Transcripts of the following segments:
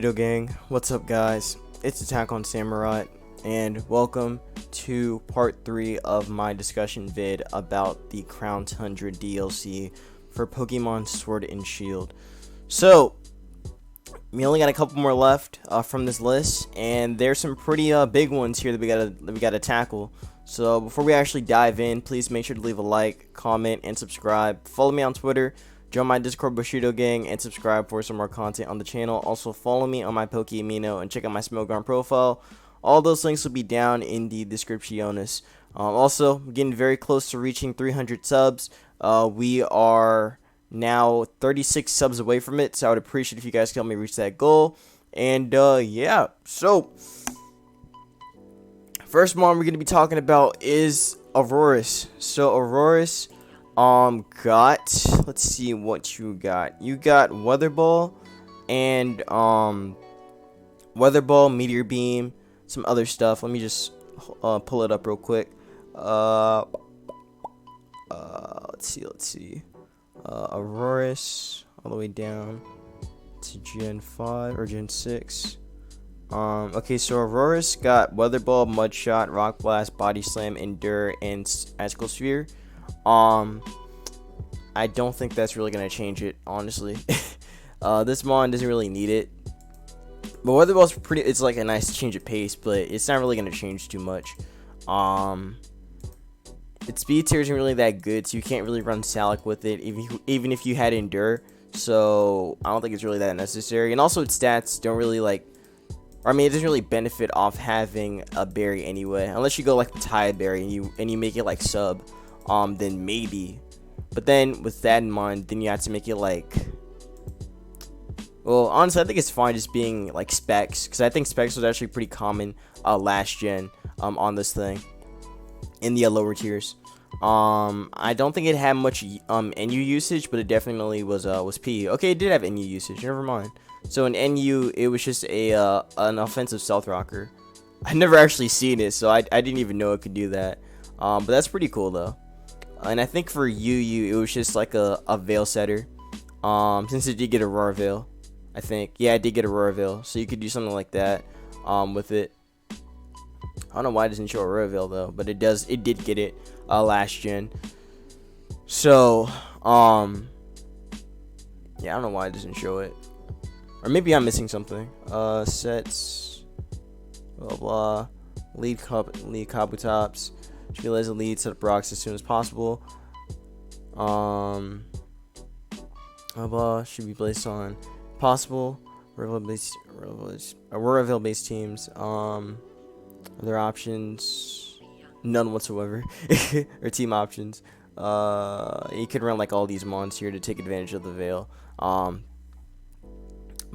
Video gang, what's up guys? It's Attack on Samurai and welcome to part 3 of my discussion vid about the Crown Tundra DLC for Pokemon Sword and Shield. So, we only got a couple more left from this list, and there's some pretty big ones here that we gotta tackle. So before we actually dive in, please make sure to leave a like, comment, and subscribe. Follow me on Twitter. Join my Discord Bushido gang and subscribe for some more content on the channel. Also follow me on my Pokeamino and check out my Smogon profile. All those links will be down in the descriptiones. Also, getting very close to reaching 300 subs. We are now 36 subs away from it, so I would appreciate if you guys could help me reach that goal. And yeah, so first one we're going to be talking about is Aurorus. So Aurorus let's see what you got. You got Weather Ball and Weather Ball, Meteor Beam, some other stuff. Let me just pull it up real quick. Let's see. Aurorus all the way down to Gen 5 or Gen 6. Okay, so Aurorus got Weather Ball, Mud Shot, Rock Blast, Body Slam, Endure, and Icicle Sphere. I don't think that's really gonna change it, honestly. This mon doesn't really need it, but Weather Ball's it's like a nice change of pace, but it's not really gonna change too much. Its speed tier isn't really that good, so you can't really run Salic with it, even if you had Endure. So I don't think it's really that necessary. And also its stats don't really it doesn't really benefit off having a berry anyway, unless you go like the Tide berry and you make it like sub. Then maybe. But then with that in mind, then you have to make it well, honestly, I think it's fine just being like Specs, because I think Specs was actually pretty common last gen on this thing in the lower tiers. I don't think it had much NU usage, but it definitely was P. Okay, it did have NU usage. Never mind. So in NU, it was just an offensive stealth rocker. I never actually seen it, so I didn't even know it could do that. But that's pretty cool though. And I think for UU, it was just like a Veil setter. Since it did get Aurora Veil, I think. Yeah, it did get Aurora Veil, so you could do something like that with it. I don't know why it doesn't show Aurora Veil though, but it does. It did get it last gen. So yeah, I don't know why it doesn't show it, or maybe I'm missing something. Sets, blah blah, lead Kabutops. She realizes the lead, set up rocks as soon as possible. Blah blah, should be placed on possible Aurora based teams. Other options, none whatsoever. Or team options. You could run like all these mons here to take advantage of the Veil. But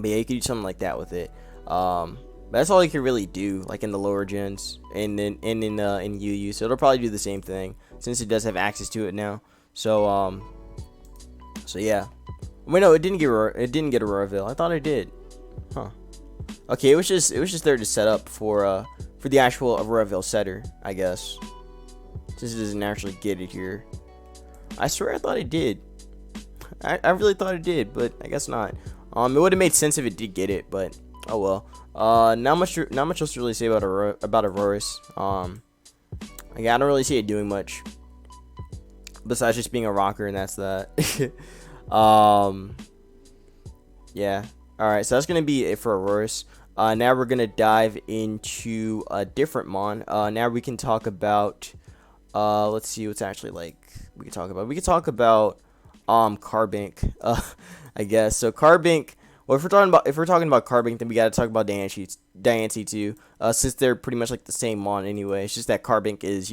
yeah, you could do something like that with it. But that's all you can really do, like in the lower gens and in UU. So it'll probably do the same thing since it does have access to it now. So yeah. Wait, no, it didn't get Aurora Veil. I thought it did. Huh. Okay, it was just there to set up for the actual Aurora Veil setter, I guess. Since it doesn't actually get it here. I swear I thought it did. I really thought it did, but I guess not. It would have made sense if it did get it, but oh well. Not much else to really say about Aurorus. Yeah, I don't really see it doing much besides just being a rocker, and that's that. Yeah. All right, so that's gonna be it for Aurorus. Now we're gonna dive into a different mon. Now we can talk about. Let's see what's actually we could talk about. We could talk about Carbink. I guess so. Carbink. Well, if we're talking about Carbink, then we gotta talk about Diancie too. Since they're pretty much like the same mon anyway. It's just that Carbink is,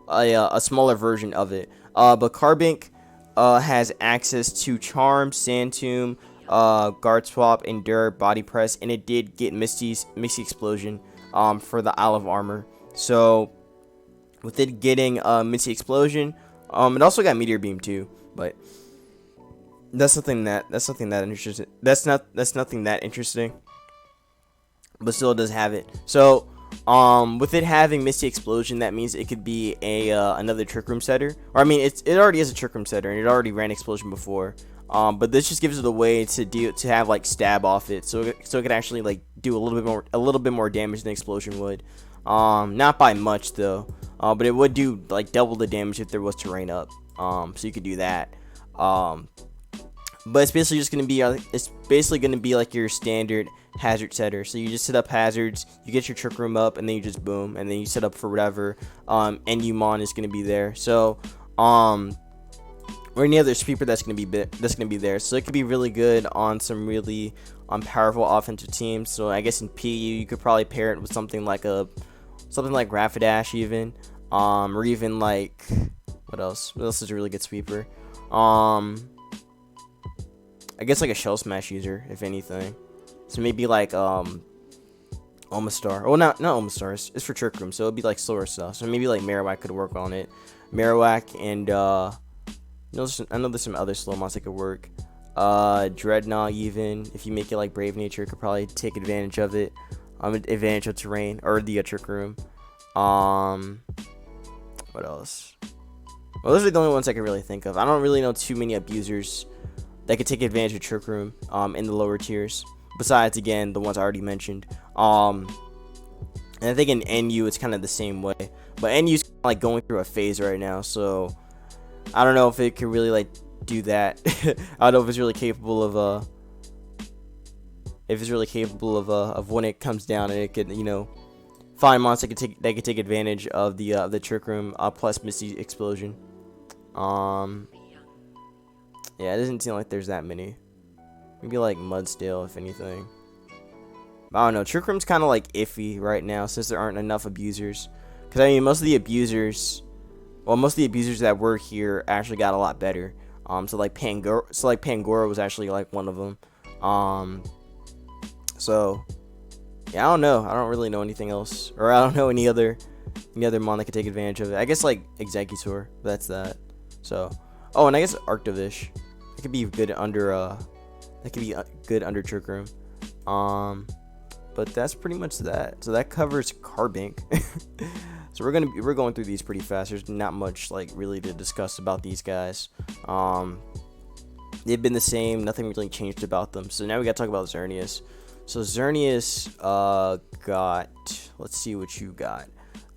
a smaller version of it. But Carbink has access to Charm, Sand Tomb, Guard Swap, Endure, Body Press, and it did get Misty Explosion for the Isle of Armor. So with it getting Misty Explosion, it also got Meteor Beam too, but that's nothing that interesting. That's nothing that interesting. But still, it does have it. So, with it having Misty Explosion, that means it could be another Trick Room setter. Or I mean, it already is a Trick Room setter, and it already ran Explosion before. But this just gives it a way to have like stab off it, so it can actually like do a little bit more damage than explosion would. Not by much though, but it would do like double the damage if there was terrain up. So you could do that. But it's basically just gonna be like your standard hazard setter. So you just set up hazards, you get your trick room up, and then you just boom, and then you set up for whatever NU mon is gonna be there. So or any other sweeper that's gonna be there. So it could be really good on some really powerful offensive teams. So I guess in PU you could probably pair it with something like Rapidash even, or even like what else? What else is a really good sweeper? I guess like a Shell Smash user, if anything. So maybe like Omastar. Oh, not Omastar. It's for Trick Room, so it'd be like slower stuff. So maybe like Marowak could work on it. Marowak and I know there's some other slow mons that could work. Dreadnought even, if you make it like Brave Nature, could probably take advantage of it. Advantage of terrain or the Trick Room. What else? Well, those are the only ones I can really think of. I don't really know too many abusers that could take advantage of Trick Room in the lower tiers. Besides, again, the ones I already mentioned. And I think in NU it's kind of the same way. But NU's like going through a phase right now, so I don't know if it can really like do that. I don't know if it's really capable of of when it comes down and it could, you know, find monsters that could take advantage of the Trick Room plus Misty Explosion. Yeah, it doesn't seem like there's that many. Maybe like Mudstale, if anything. I don't know. Trick Room's kind of like iffy right now since there aren't enough abusers. Because I mean, most of the abusers that were here actually got a lot better. So like Pangoro was actually like one of them. So yeah, I don't know. I don't really know anything else, or I don't know any other mon that could take advantage of it. I guess like Executor. That's that. So, oh, and I guess Arctovish. It could be good under Trick Room. But that's pretty much that. So that covers Carbink. So we're going through these pretty fast. There's not much like really to discuss about these guys. They've been the same. Nothing really changed about them. So now we got to talk about Xerneas. So Xerneas got. Let's see what you got.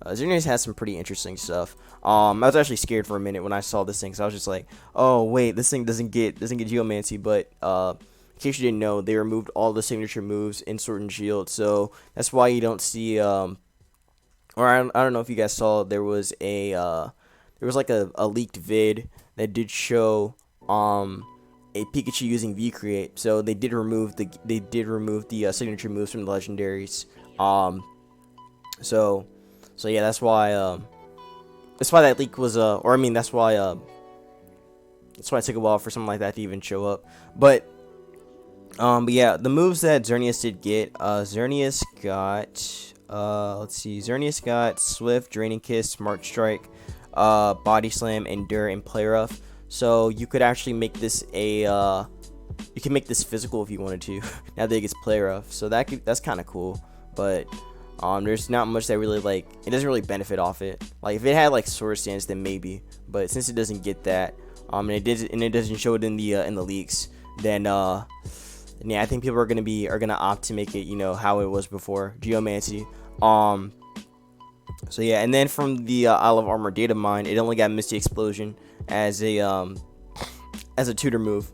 Xerneas has some pretty interesting stuff. I was actually scared for a minute when I saw this thing, so I was just like, "Oh wait, this thing doesn't get Geomancy." But in case you didn't know, they removed all the signature moves in Sword and Shield, so that's why you don't see. Or I don't know if you guys saw, there was like a leaked vid that did show a Pikachu using V-Create. So they did remove the signature moves from the legendaries. So yeah, that's why that leak was that's why it took a while for something like that to even show up. But yeah, the moves that Xerneas did get, Xerneas got Swift, Draining Kiss, Smart Strike, Body Slam, Endure, and Play Rough. So you could actually make this you can make this physical if you wanted to. Now that it gets Play Rough, so that's kind of cool. But there's not much that really like, it doesn't really benefit off it. Like if it had like Sword Stance, then maybe. But since it doesn't get that, and it doesn't show it in the leaks, then yeah, I think people are gonna opt to make it, you know, how it was before, Geomancy. So yeah, and then from the Isle of Armor data mine, it only got Misty Explosion as a tutor move.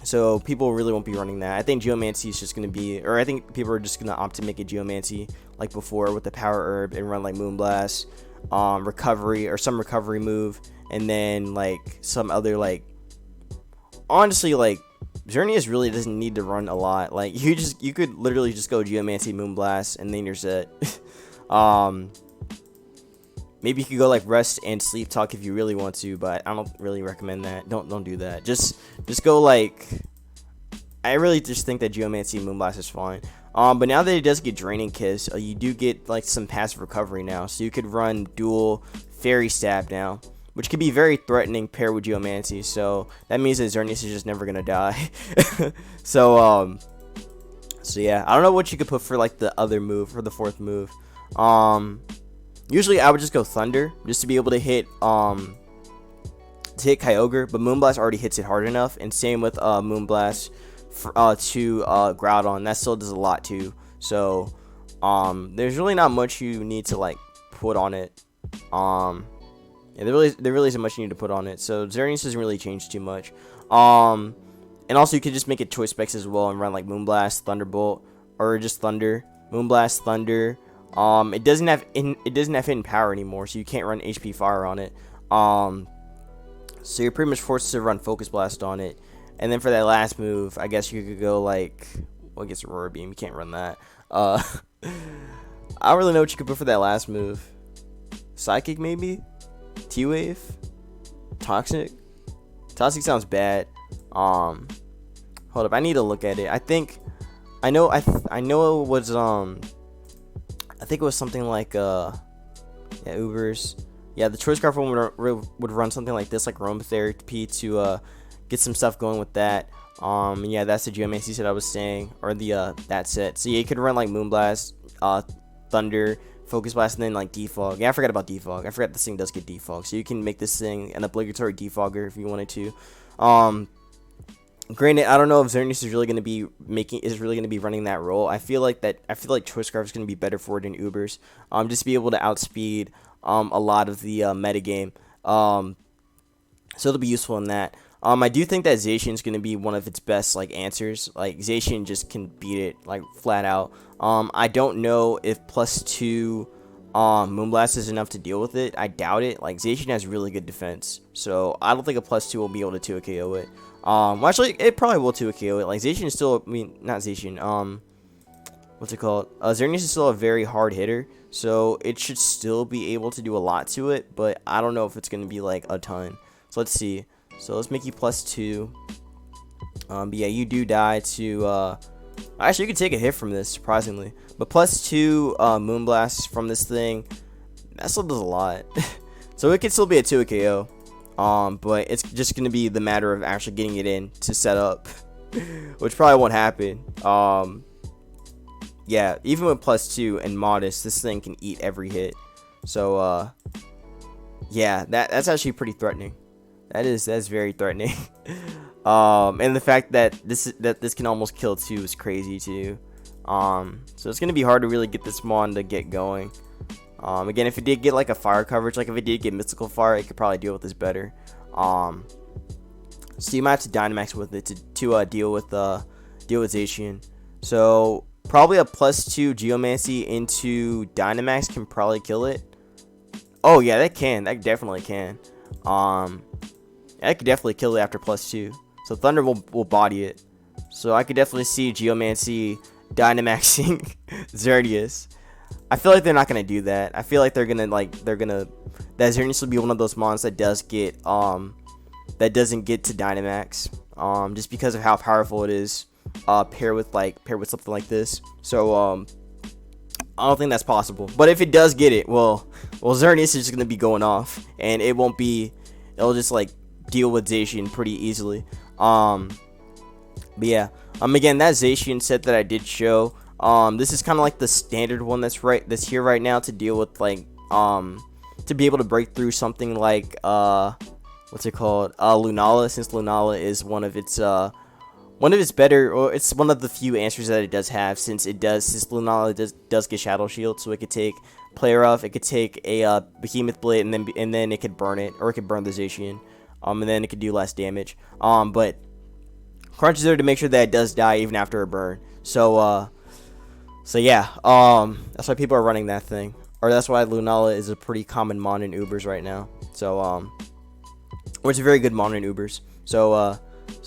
So people really won't be running that. I think Geomancy is just going to be, or I think people are just going to opt to make it Geomancy like before with the Power Herb and run like Moonblast, Recovery, or some Recovery move, and then like some other like, honestly, like Xerneas really doesn't need to run a lot. Like you could literally just go Geomancy, Moonblast, and then you're set. Maybe you could go like Rest and Sleep Talk if you really want to, but I don't really recommend that. Don't do that. Just go like, I really just think that Geomancy and Moonblast is fine. But now that it does get Draining Kiss, you do get like some passive recovery now, so you could run dual Fairy Stab now, which could be very threatening paired with Geomancy. So that means that Xerneas is just never gonna die. So yeah, I don't know what you could put for like the other move, for the fourth move. Usually I would just go Thunder, just to be able to hit to hit Kyogre, but Moonblast already hits it hard enough, and same with Moonblast to Groudon. That still does a lot too. So there's really not much you need to like put on it. Yeah, there really isn't much you need to put on it. So Xerneas doesn't really change too much. And also you could just make it choice specs as well and run like Moonblast, Thunderbolt, or just Thunder, Moonblast, Thunder. It doesn't have hidden power anymore, so you can't run HP Fire on it. So you're pretty much forced to run Focus Blast on it. And then for that last move, I guess you could go like, well, I guess Aurora Beam. You can't run that. I don't really know what you could put for that last move. Psychic maybe? T-Wave? Toxic? Toxic sounds bad. Hold up, I need to look at it. I think I know it was I think it was something like yeah, Ubers. Yeah, the Choice Scarf one would run something like this, like Aromatherapy, to get some stuff going with that. Yeah, that's the Geomancy set I was saying, or the that set. So yeah, you could run like Moonblast, Thunder, Focus Blast, and then like Defog. Yeah, I forgot about Defog. I forgot this thing does get Defog, so you can make this thing an obligatory Defogger if you wanted to. Granted, I don't know if Xerneas is really going to be running that role. I feel like Choice Scarf is going to be better for it than Ubers. Just to be able to outspeed a lot of the metagame. So it'll be useful in that. I do think that Zacian is going to be one of its best like answers. Like Zacian just can beat it like flat out. I don't know if +2 Moonblast is enough to deal with it. I doubt it. Like Zacian has really good defense, so I don't think a +2 will be able to 2-KO it. Well, actually, it probably will 2-KO it. Like Zacian is still, I mean, not Zacian. What's it called? Xerneas is still a very hard hitter, so it should still be able to do a lot to it. But I don't know if it's going to be like a ton. So let's see. So let's make you +2. But yeah, you do die to. Actually, you could take a hit from this, surprisingly. But +2 Moonblast from this thing, that still does a lot. So it could still be a 2-KO. But it's just going to be the matter of actually getting it in to set up, which probably won't happen. Yeah, even with +2 and Modest, this thing can eat every hit. So, yeah, that's actually pretty threatening. That's very threatening. And the fact that this can almost kill too is crazy too. So it's gonna be hard to really get this Mon to get going. Again, if it did get like a fire coverage, like if it did get Mystical Fire, it could probably deal with this better. So you might have to Dynamax with it to deal with Zacian. So probably a +2 Geomancy into Dynamax can probably kill it. Oh yeah, that definitely can. That could definitely kill it after +2. So Thunder will body it. So I could definitely see Geomancy Dynamaxing Xerneas. I feel like they're not gonna do that. I feel like that Xerneas will be one of those mons that doesn't get to Dynamax. Just because of how powerful it is. Paired with something like this. So I don't think that's possible. But if it does get it, well Xerneas is just gonna be going off, and it'll just like deal with Zacian pretty easily. But yeah, again, that Zacian set that I did show, this is kind of like the standard one that's here right now to deal with like to be able to break through something like what's it called, Lunala, since Lunala is one of its better, or it's one of the few answers that it does have, since Lunala does get Shadow Shield, so it could take Play Rough, it could take a Behemoth Blade, and then it could burn it, or it could burn the Zacian, and then it could do less damage. But Crunch is there to make sure that it does die even after a burn. So yeah, that's why people are running that thing, or that's why Lunala is a pretty common mon in Ubers right now. So or it's a very good mon in Ubers. So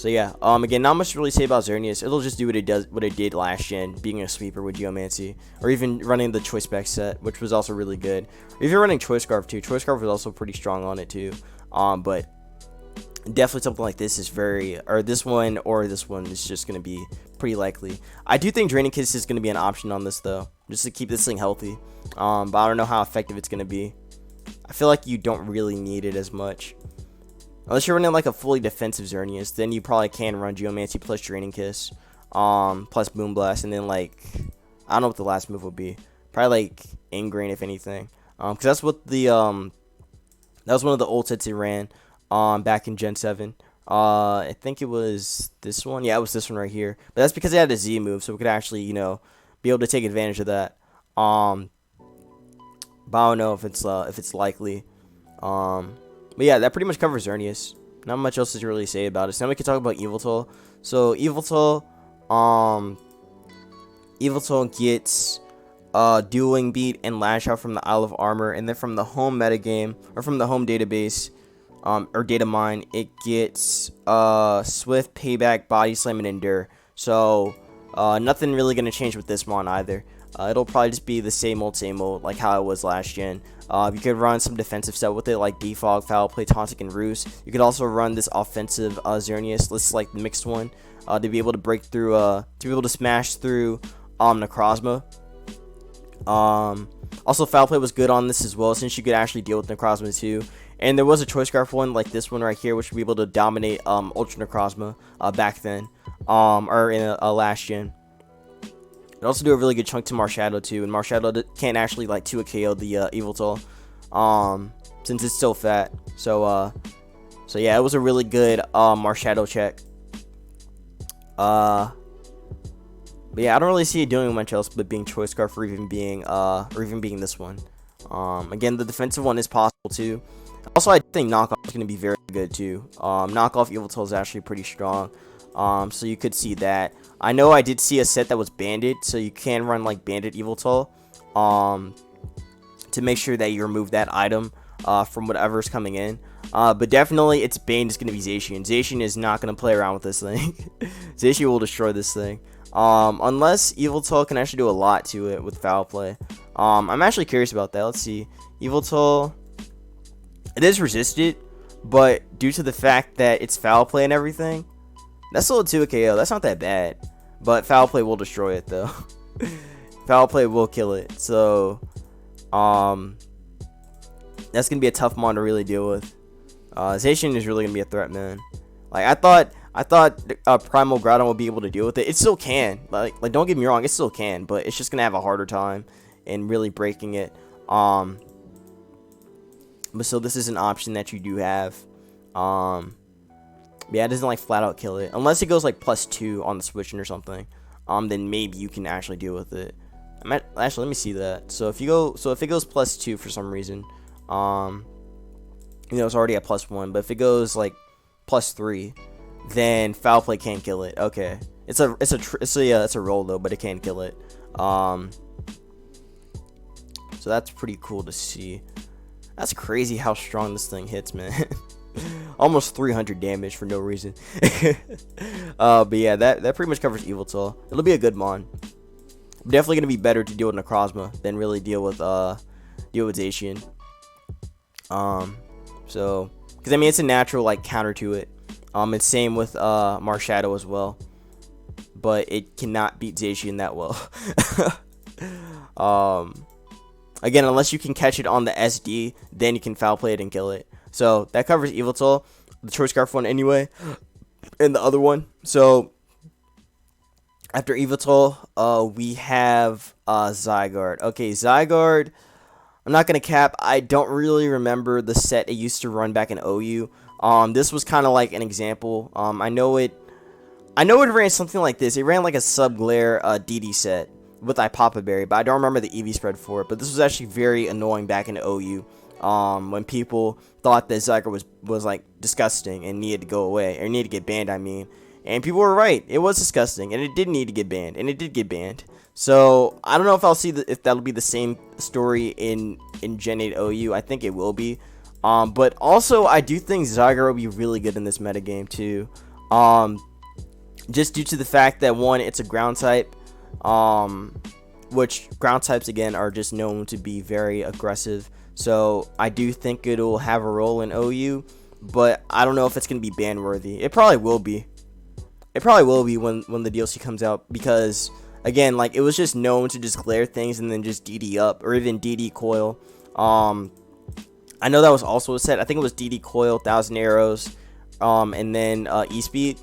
yeah, again, not much to really say about Xerneas. It'll just do what it did last gen, being a sweeper with Geomancy, or even running the Choice Spec set, which was also really good. Or if you're running Choice Scarf too, Choice Scarf was also pretty strong on it too. But definitely something like this is this one is just gonna be pretty likely. I do think Draining Kiss is gonna be an option on this though, just to keep this thing healthy. But I don't know how effective it's gonna be. I feel like you don't really need it as much. Unless you're running like a fully defensive Xerneas, then you probably can run Geomancy plus Draining Kiss, plus Moonblast, and then like, I don't know what the last move will be. Probably like Ingrain if anything, because that's what that was one of the old sets he ran. back in Gen 7. I think it was this one. Yeah, it was this one right here. But that's because it had a Z move, so we could actually, be able to take advantage of that. But I don't know if it's likely. But yeah, that pretty much covers Xerneas. Not much else to really say about it. So now we can talk about Yveltal. So Yveltal gets Dueling Beat and Lash Out from the Isle of Armor, and then from the home metagame, or from the home database, or data mine, it gets Swift, Payback, Body Slam, and Endure. So nothing really gonna change with this mon either. It'll probably just be the same old like how it was last gen. You could run some defensive stuff with it, like Defog, Foul Play, Taunting, and Roost. You could also run this offensive Xerneas. This is like the mixed one, to be able to break through, to be able to smash through Necrozma. Also, Foul Play was good on this as well, since you could actually deal with Necrozma too. And there was a Choice Scarf one, like this one right here, which would be able to dominate Ultra Necrozma back then, or in a last gen. It also do a really good chunk to Marshadow too, and Marshadow can't actually like 2 KO the Yveltal, since it's so fat. So yeah, it was a really good Marshadow check. But yeah, I don't really see it doing much else but being Choice Scarf, or even being this one. Again, the defensive one is possible too. Also, I think Knockoff is going to be very good too. Knockoff Yveltal is actually pretty strong. So you could see that. I know I did see a set that was banded, so you can run like banded Yveltal, to make sure that you remove that item from whatever's coming in. But definitely, its bane is going to be Zacian. Zacian is not going to play around with this thing. Zacian will destroy this thing. Unless Yveltal can actually do a lot to it with Foul Play. I'm actually curious about that. Let's see. Yveltal, it is resisted, but due to the fact that it's Foul Play and everything, that's still a 2 KO. That's not that bad. But Foul Play will destroy it, though. Foul Play will kill it. So, that's going to be a tough mon to really deal with. Zacian is really going to be a threat, man. Like, I thought Primal Groudon would be able to deal with it. It still can. Like don't get me wrong, it still can. But it's just going to have a harder time in really breaking it. But so this is an option that you do have. Yeah, it doesn't like flat out kill it unless it goes like +2 on the switching or something. Then maybe you can actually deal with it. Actually, let me see that. So if it goes +2 for some reason, it's already at +1. But if it goes like +3, then Foul Play can't kill it. Okay, it's a roll though, but it can't kill it. So that's pretty cool to see. That's crazy how strong this thing hits, man. Almost 300 damage for no reason. But yeah, that pretty much covers Yveltal. It'll be a good mon. Definitely gonna be better to deal with Necrozma than really deal with Zacian. So, because I mean, it's a natural like counter to it. It's same with Marshadow as well, but it cannot beat Zacian that well. Again, unless you can catch it on the SD, then you can Foul Play it and kill it. So that covers Yveltal, the Choice Scarf one anyway, and the other one. So after Yveltal, we have Zygarde. Okay, Zygarde, I'm not gonna cap. I don't really remember the set it used to run back in OU. This was kind of like an example. I know it ran something like this. It ran like a Subglare DD set with Ipapa Berry, but I don't remember the EV spread for it. But this was actually very annoying back in OU. When people thought that Zygarde was like disgusting and needed to go away, or needed to get banned, I mean. And people were right. It was disgusting, and it did need to get banned, and it did get banned. So I don't know if I'll see if that'll be the same story in Gen 8 OU. I think it will be. But also I do think Zygarde will be really good in this metagame too. Just due to the fact that one, it's a ground type, which ground types again are just known to be very aggressive. So I do think it'll have a role in OU, but I don't know if it's going to be ban worthy. It probably will be. It probably will be when the DLC comes out, because again, like, it was just known to just glare things and then just DD up, or even DD coil. I know that was also a set. I think it was DD coil, 1,000 arrows, and then E-speed.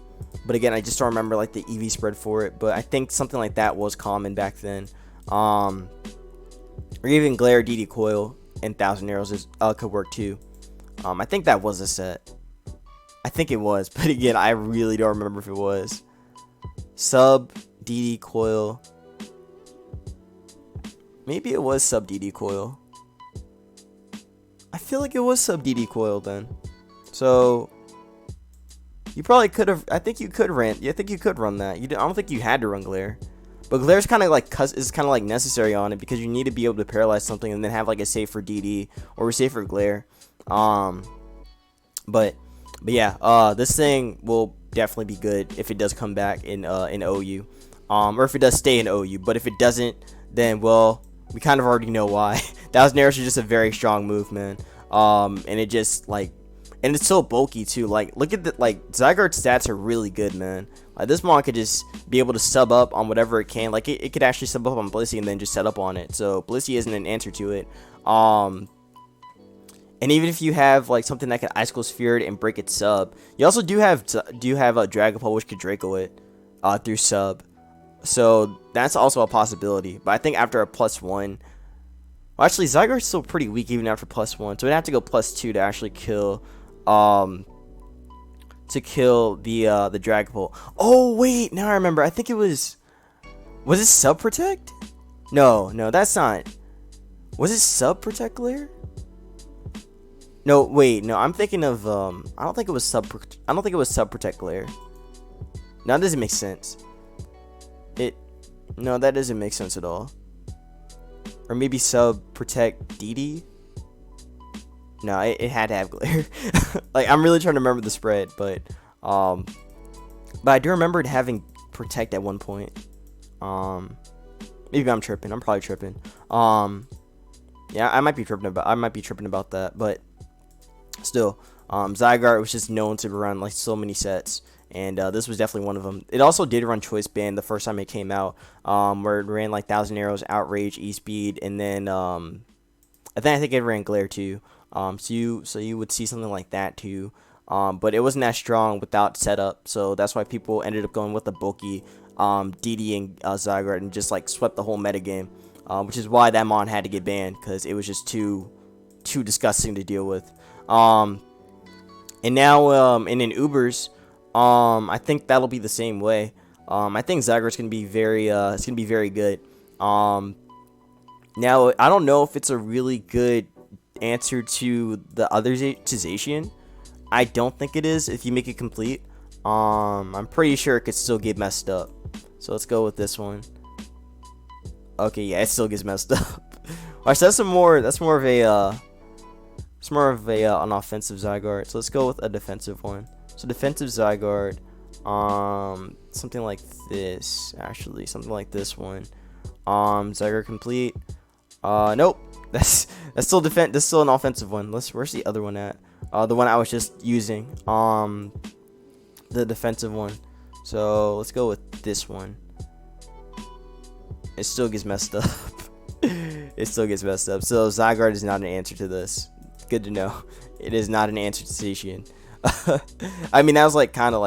But again, I just don't remember like the EV spread for it. But I think something like that was common back then. Or even glare, DD coil, and 1,000 arrows could work too. I think that was a set. I think it was, but again, I really don't remember if it was. Sub DD Coil. Maybe it was sub DD Coil. I feel like it was sub DD Coil then. So you probably could have. I think you could run. Yeah, I think you could run that. I don't think you had to run Glare, but Glare's kind of like necessary on it because you need to be able to paralyze something and then have like a save for DD or a save for Glare. But yeah, this thing will definitely be good if it does come back in OU, or if it does stay in OU. But if it doesn't, then well, we kind of already know why. Xerneas is just a very strong move, man. And it just like. And it's so bulky too. Like, look at the Zygarde stats are really good, man. Like, this mon could just be able to sub up on whatever it can. Like, it could actually sub up on Blissey and then just set up on it. So Blissey isn't an answer to it. And even if you have like something that can Icicle Sphere it and break its sub, you also do have a Dragapult which could Draco it through sub. So that's also a possibility. But I think after a +1, well, actually Zygarde's still pretty weak even after +1, so it'd have to go +2 to actually kill. The Dragapult. Oh wait, now I remember. I think it was it Sub Protect? No, that's not. Was it Sub Protect Glare? No, wait, no, I'm thinking of I don't think it was Sub Protect Glare. No, that doesn't make sense. No, that doesn't make sense at all. Or maybe Sub Protect DD? No, it had to have Glare. Like, I'm really trying to remember the spread, but I do remember it having Protect at one point. Maybe I'm tripping. I'm probably tripping. Yeah, I might be tripping about that, but still, Zygarde was just known to run like so many sets, and this was definitely one of them. It also did run Choice Band the first time it came out, where it ran like Thousand Arrows, Outrage, E-Speed, and then I think it ran Glare too. So you would see something like that too. But it wasn't that strong without setup, so that's why people ended up going with the bulky DD and Zygarde and just like swept the whole metagame, which is why that mon had to get banned because it was just too disgusting to deal with. And now in Ubers, I think that'll be the same way. I think Zygarde's gonna be very good. Now I don't know if it's a really good answer to the other Zacian. I don't think it is if you make it complete. I'm pretty sure it could still get messed up. So let's go with this one. Okay, yeah, it still gets messed up. Alright, so that's more of an offensive Zygarde. So let's go with a defensive one. So defensive Zygarde, something like this, actually, something like this one. Zygarde complete. Nope. That's still That's still an offensive one. Where's the other one at? The one I was just using. The defensive one. So let's go with this one. It still gets messed up. It still gets messed up. So Zygarde is not an answer to this. Good to know. It is not an answer to Zacian. I mean, that was it kind of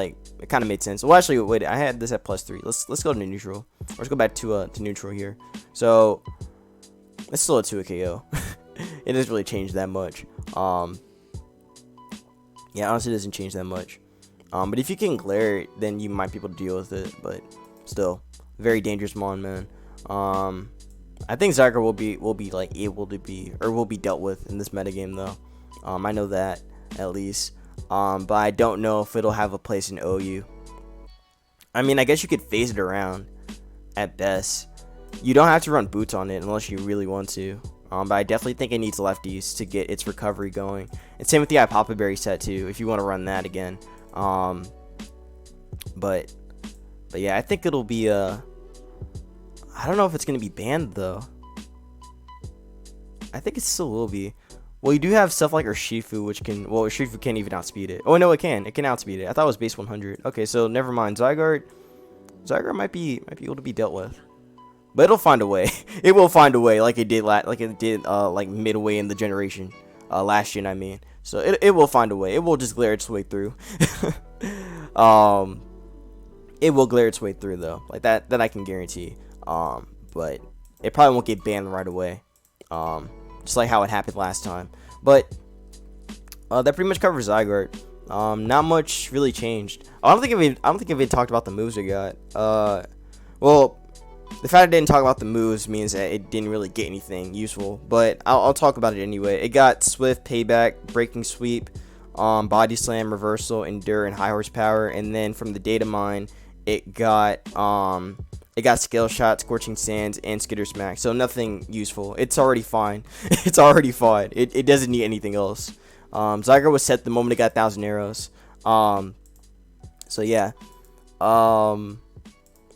made sense. Well, actually, wait. I had this at +3. Let's go to neutral. Let's go back to neutral here. So it's still a 2 KO. It doesn't really change that much. Yeah, honestly, it doesn't change that much. But if you can Glare, then you might be able to deal with it. But still, very dangerous mon, man. I think Zygarde will be able to be dealt with in this metagame though. I know that at least. But I don't know if it'll have a place in OU. I mean, I guess you could phase it around at best. You don't have to run boots on it unless you really want to. But I definitely think it needs lefties to get its recovery going. And same with the Papa Berry set too, if you want to run that again. But yeah, I think it'll be I don't know if it's gonna be banned though. I think it still will be. Well, you do have stuff like Urshifu, which can. Well, Urshifu can't even outspeed it. Oh no, it can. It can outspeed it. I thought it was base 100. Okay, so never mind. Zygarde might be able to be dealt with, but it'll find a way. It will find a way, like it did midway in the generation, last gen. I mean, so it will find a way. It will just glare its way through. It will glare its way through though, like that I can guarantee. But it probably won't get banned right away. Just like how it happened last time. But that pretty much covers Zygarde. Not much really changed. I don't think I've even talked about the moves we got. Well, the fact I didn't talk about the moves means that it didn't really get anything useful, but I'll talk about it anyway. It got Swift, Payback, Breaking Sweep, Body Slam, Reversal, Endure, and High Horsepower, and then from the data mine, it got Scale Shot, Scorching Sands, and Skitter Smack. So nothing useful. It's already fine. It's already fine. It doesn't need anything else. Zygarde was set the moment it got 1,000 arrows. So yeah. So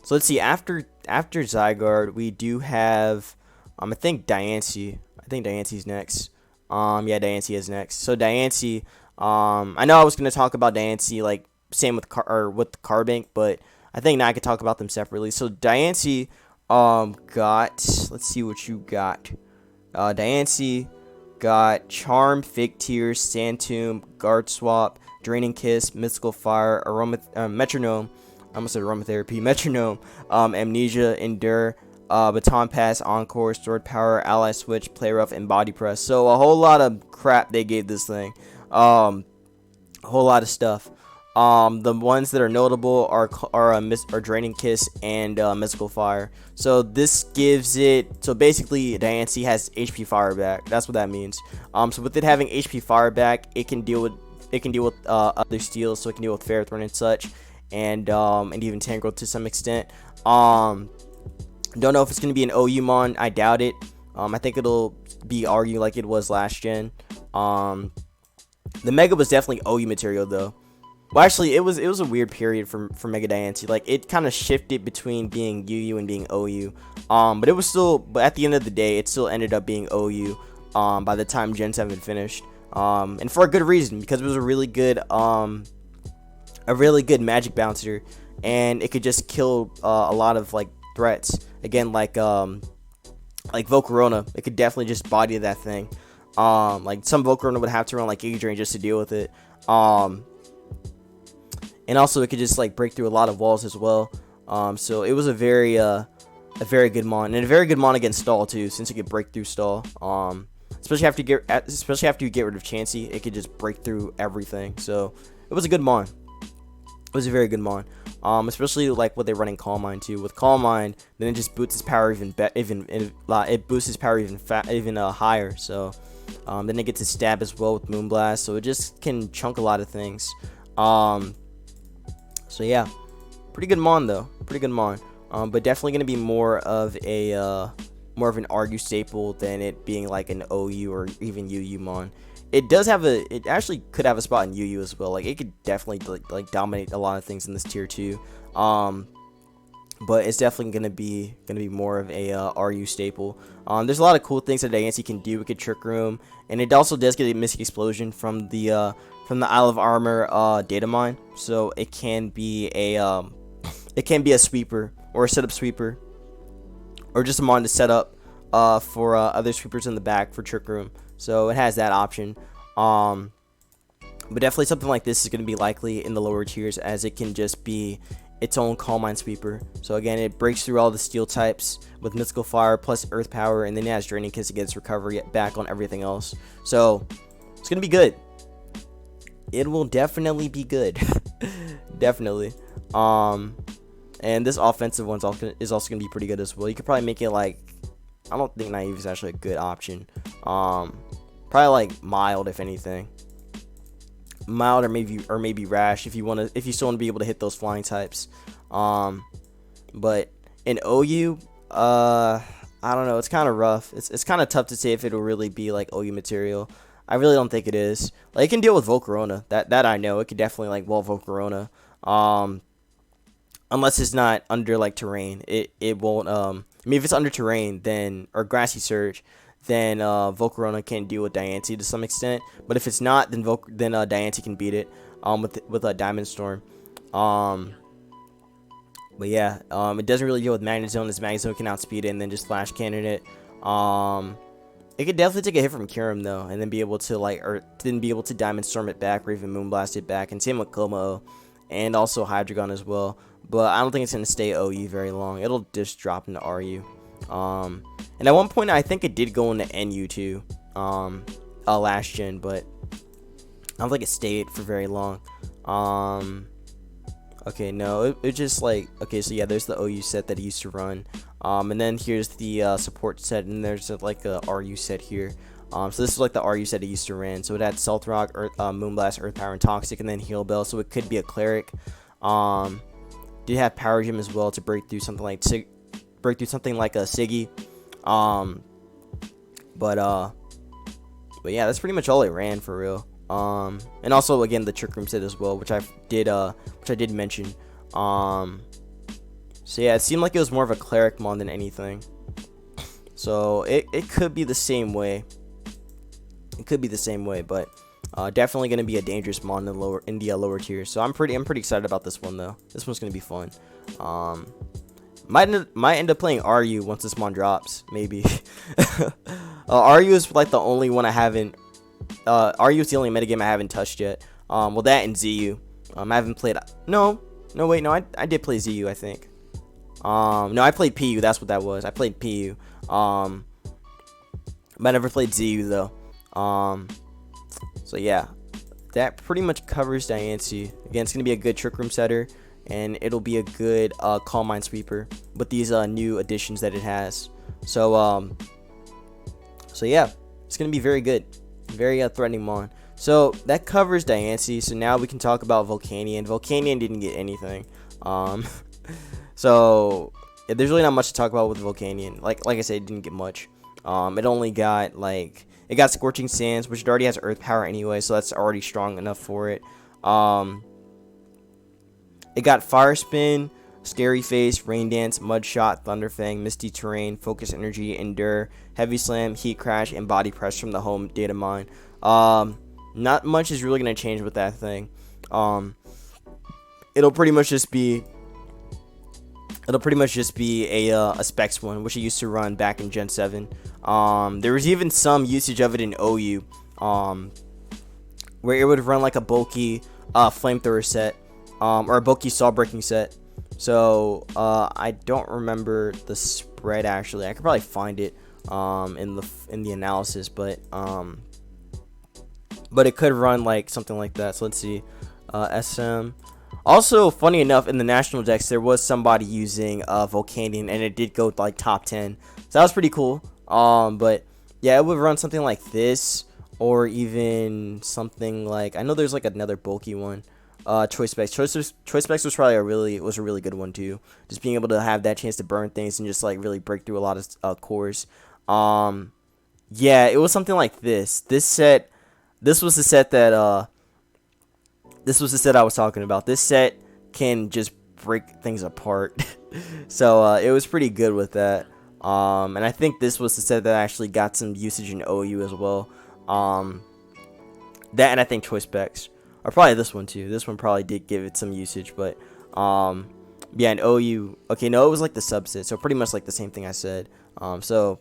let's see. After Zygarde, we do have I think Diancie. I think Diancie's next. Yeah, Diancie is next. So Diancie. I know I was gonna talk about Diancie like same with with Carbink, but I think now I could talk about them separately. So Diancie got, let's see what you got. Diancie got Charm, Fig Tears, Sand Tomb, Guard Swap, Draining Kiss, Mystical Fire, Metronome. I almost said Aromatherapy. Metronome, Amnesia, Endure, Baton Pass, Encore, Sword Power, Ally Switch, Play Rough, and Body Press. So a whole lot of crap they gave this thing. A whole lot of stuff. The ones that are notable are Draining Kiss and Mystical Fire. So this gives it, so basically Diancie has HP Fire back. That's what that means. So with it having HP Fire back, it can deal with other steals, so it can deal with Ferrothorn and such, and even Tangrel to some extent. Don't know if it's gonna be an OU mon. I doubt it. I think it'll be RU like it was last gen. The Mega was definitely OU material though. Well, actually, it was a weird period for Mega Diancie. Like, it kind of shifted between being UU and being OU. But it was still, but at the end of the day, it still ended up being OU. By the time Gen 7 finished. And for a good reason, because it was a really good magic bouncer, and it could just kill a lot of like threats. Again, like Volcarona, it could definitely just body that thing. Like some Volcarona would have to run like Giga Drain just to deal with it. And also it could just like break through a lot of walls as well. So it was a very good mon, and a very good mon against stall too, since it could break through stall. Especially after you get rid of Chansey, it could just break through everything. So it was a good mon. It was a very good mon. Especially like what they're running Calm Mind too. With Calm Mind, then it just boosts his power even higher. So then it gets a stab as well with Moonblast. So it just can chunk a lot of things. So yeah, pretty good mon though, pretty good mon. But definitely gonna be more of an RU staple than it being like an OU or even UU mon. It actually could have a spot in UU as well. Like it could definitely like dominate a lot of things in this tier 2. But it's definitely gonna be more of a RU staple. There's a lot of cool things that Diancie can do. It could Trick Room, and it also does get a Mystic Explosion from the Isle of Armor data mine. So it can be a sweeper or a setup sweeper, or just a mon to set up for other sweepers in the back for Trick Room. So it has that option. But definitely something like this is going to be likely in the lower tiers, as it can just be its own Calm Mind sweeper. So again, it breaks through all the steel types with Mystical Fire plus Earth Power, and then it has Draining Kiss to get its recovery back on everything else. So it's going to be good. It will definitely be good. Definitely. And this offensive one is also going to be pretty good as well. You could probably make it like, I don't think Naive is actually a good option. Probably like Mild, if anything. Mild or maybe Rash if you still want to be able to hit those flying types. But in OU, I don't know, it's kind of rough. It's kind of tough to say if it'll really be like OU material. I really don't think it is. Like, it can deal with Volcarona. That I know. It could definitely like wall Volcarona. Unless it's not under like terrain. It won't I mean, if it's under terrain, then, or Grassy Surge, then Volcarona can deal with Diancie to some extent. But if it's not, then Diancie can beat it with a Diamond Storm. But yeah, it doesn't really deal with Magnet Zone, as Magnet Zone can outspeed it and then just Flash Cannon it. It could definitely take a hit from Kyurem though, and then be able to Diamond Storm it back, or even Moonblast it back, and same with Como, and also Hydreigon as well. But I don't think it's gonna stay OU very long. It'll just drop into RU. And at one point I think it did go into NU too, last gen, but I don't think it stayed for very long. Okay, no, it just like, okay, so yeah, there's the OU set that he used to run. And then here's the support set, and there's like a RU set here. So this is like the RU set he used to run. So it had Stealth Rock, Moonblast, Earth Power, and Toxic, and then Heal Bell. So it could be a Cleric. Did have Power Gem as well to break through something like a Siggy. But yeah, that's pretty much all it ran for real. And also again the Trick Room set as well, which I did mention. So yeah, it seemed like it was more of a Cleric mon than anything. So it could be the same way. It could be the same way, but definitely going to be a dangerous mon in the lower tiers. So I'm pretty excited about this one though. This one's going to be fun. Might end up playing RU once this mon drops, maybe. RU is like the only one I haven't. RU is the only metagame I haven't touched yet. Well, that and ZU. I haven't played. No, wait, no, I did play ZU, I think. No, I played PU. That's what that was. I played PU. But I never played ZU though. So yeah, that pretty much covers Diancie. Again, it's gonna be a good Trick Room setter, and it'll be a good Calm Mind Sweeper with these new additions that it has. So yeah, it's gonna be very good, very threatening mon. So that covers Diancie. So now we can talk about Volcanion. Volcanion didn't get anything. So yeah, there's really not much to talk about with Volcanion. Like I said, it didn't get much. It only got it got Scorching Sands, which it already has Earth Power anyway, so that's already strong enough for it. It got Fire Spin, Scary Face, Rain Dance, Mud Shot, Thunder Fang, Misty Terrain, Focus Energy, Endure, Heavy Slam, Heat Crash, and Body Press from the home data mine. Not much is really going to change with that thing. It'll pretty much just be a Specs one, which it used to run back in Gen 7. There was even some usage of it in OU, where it would run like a bulky Flamethrower set, or a bulky Saw Breaking set. So I don't remember the spread actually. I could probably find it in the analysis, but it could run like something like that. So let's see, SM. Also, funny enough, in the national decks, there was somebody using Volcanion, and it did go like top 10. So that was pretty cool. But yeah, it would run something like this, or even something like, I know there's like another bulky one. Choice Specs. Choice Specs was probably a really good one too. Just being able to have that chance to burn things and just like really break through a lot of cores. Yeah, it was something like this. This was the set that This was the set I was talking about. This set can just break things apart. So it was pretty good with that. And I think this was the set that actually got some usage in OU as well. That, and I think Choice Specs. Or probably this one too. This one probably did give it some usage. But yeah, in OU. Okay, no, it was like the subset. So pretty much like the same thing I said. So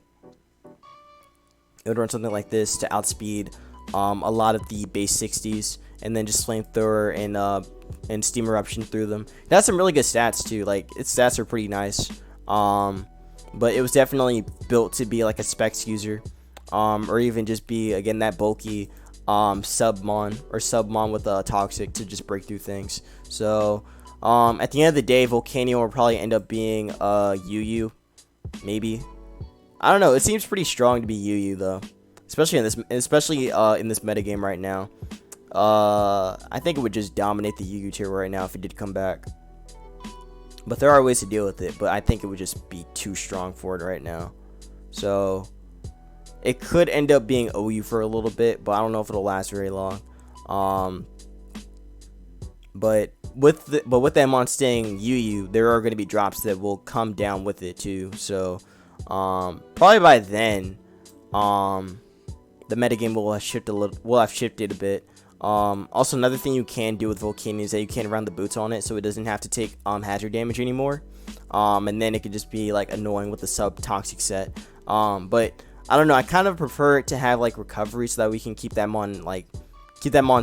it would run something like this to outspeed a lot of the base 60s. And then just Flamethrower and Steam Eruption through them. It has some really good stats too. Like, its stats are pretty nice. But it was definitely built to be like a Specs user. Or even just be, again, that bulky submon with a Toxic to just break through things. So at the end of the day, Volcanion will probably end up being UU. Maybe. I don't know. It seems pretty strong to be UU though. Especially in this metagame right now. I think it would just dominate the UU tier right now if it did come back. But there are ways to deal with it, but I think it would just be too strong for it right now. So it could end up being OU for a little bit, but I don't know if it'll last very long. But with that mon staying UU, there are going to be drops that will come down with it too. So probably by then, the metagame will have shifted a bit. Also, another thing you can do with Volcanion is that you can run the boots on it, so it doesn't have to take hazard damage anymore. And then it could just be like annoying with the sub toxic set. But I don't know. I kind of prefer it to have like recovery so that we can keep that mon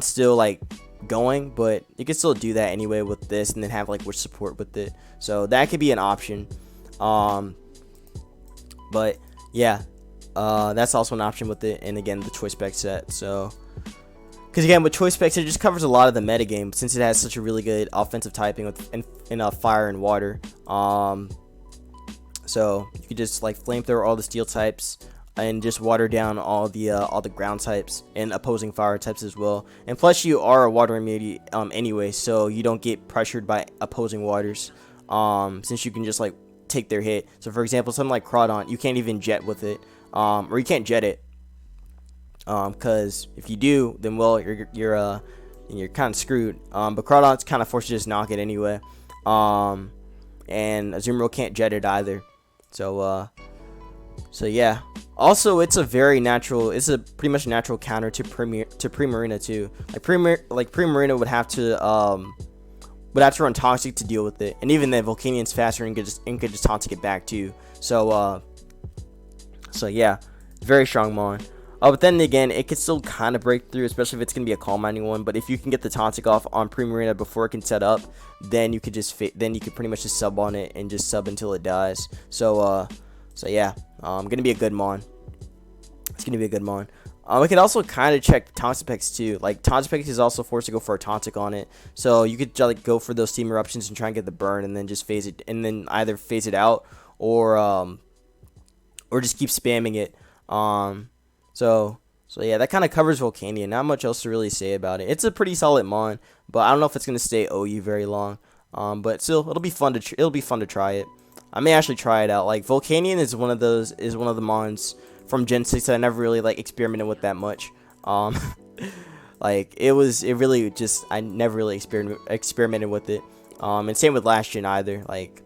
still like going. But you can still do that anyway with this, and then have like witch support with it. So that could be an option. But yeah, that's also an option with it. And again, the choice spec set. So Because again, with Choice Specs, it just covers a lot of the metagame since it has such a really good offensive typing with in fire and water. So you could just like flamethrower all the steel types and just water down all the ground types and opposing fire types as well. And plus, you are a water immunity anyway, so you don't get pressured by opposing waters. Since you can just like take their hit. So for example, something like Crawdaunt, you can't even jet with it, or you can't jet it. Because if you do, then well, you're kind of screwed. But Crawdaunt's kind of forced to just knock it anyway. And Azumarill can't jet it either. So yeah. Also, it's a very natural. It's a pretty much natural counter to Primarina too. Like Primarina would have to run Toxic to deal with it, and even then, Volcanion's faster and could just Toxic it back too. So yeah, very strong mon. But then again, it could still kind of break through, especially if it's going to be a Calm Minding one. But if you can get the Toxic off on Primarina before it can set up, then you could pretty much just sub on it and just sub until it dies. So yeah, going to be a good mon. It's going to be a good mon. We could also kind of check Toxapex too. Like Toxapex is also forced to go for a Toxic on it, so you could like go for those Steam Eruptions and try and get the burn, and then just phase it, and then either phase it out or just keep spamming it. So yeah, that kind of covers Volcanion. Not much else to really say about it. It's a pretty solid mon, but I don't know if it's gonna stay OU very long. But still, it'll be fun to try it. I may actually try it out. Like Volcanion is one of the mons from Gen 6 that I never really like experimented with that much. Like I never really experimented with it. And same with last gen either. Like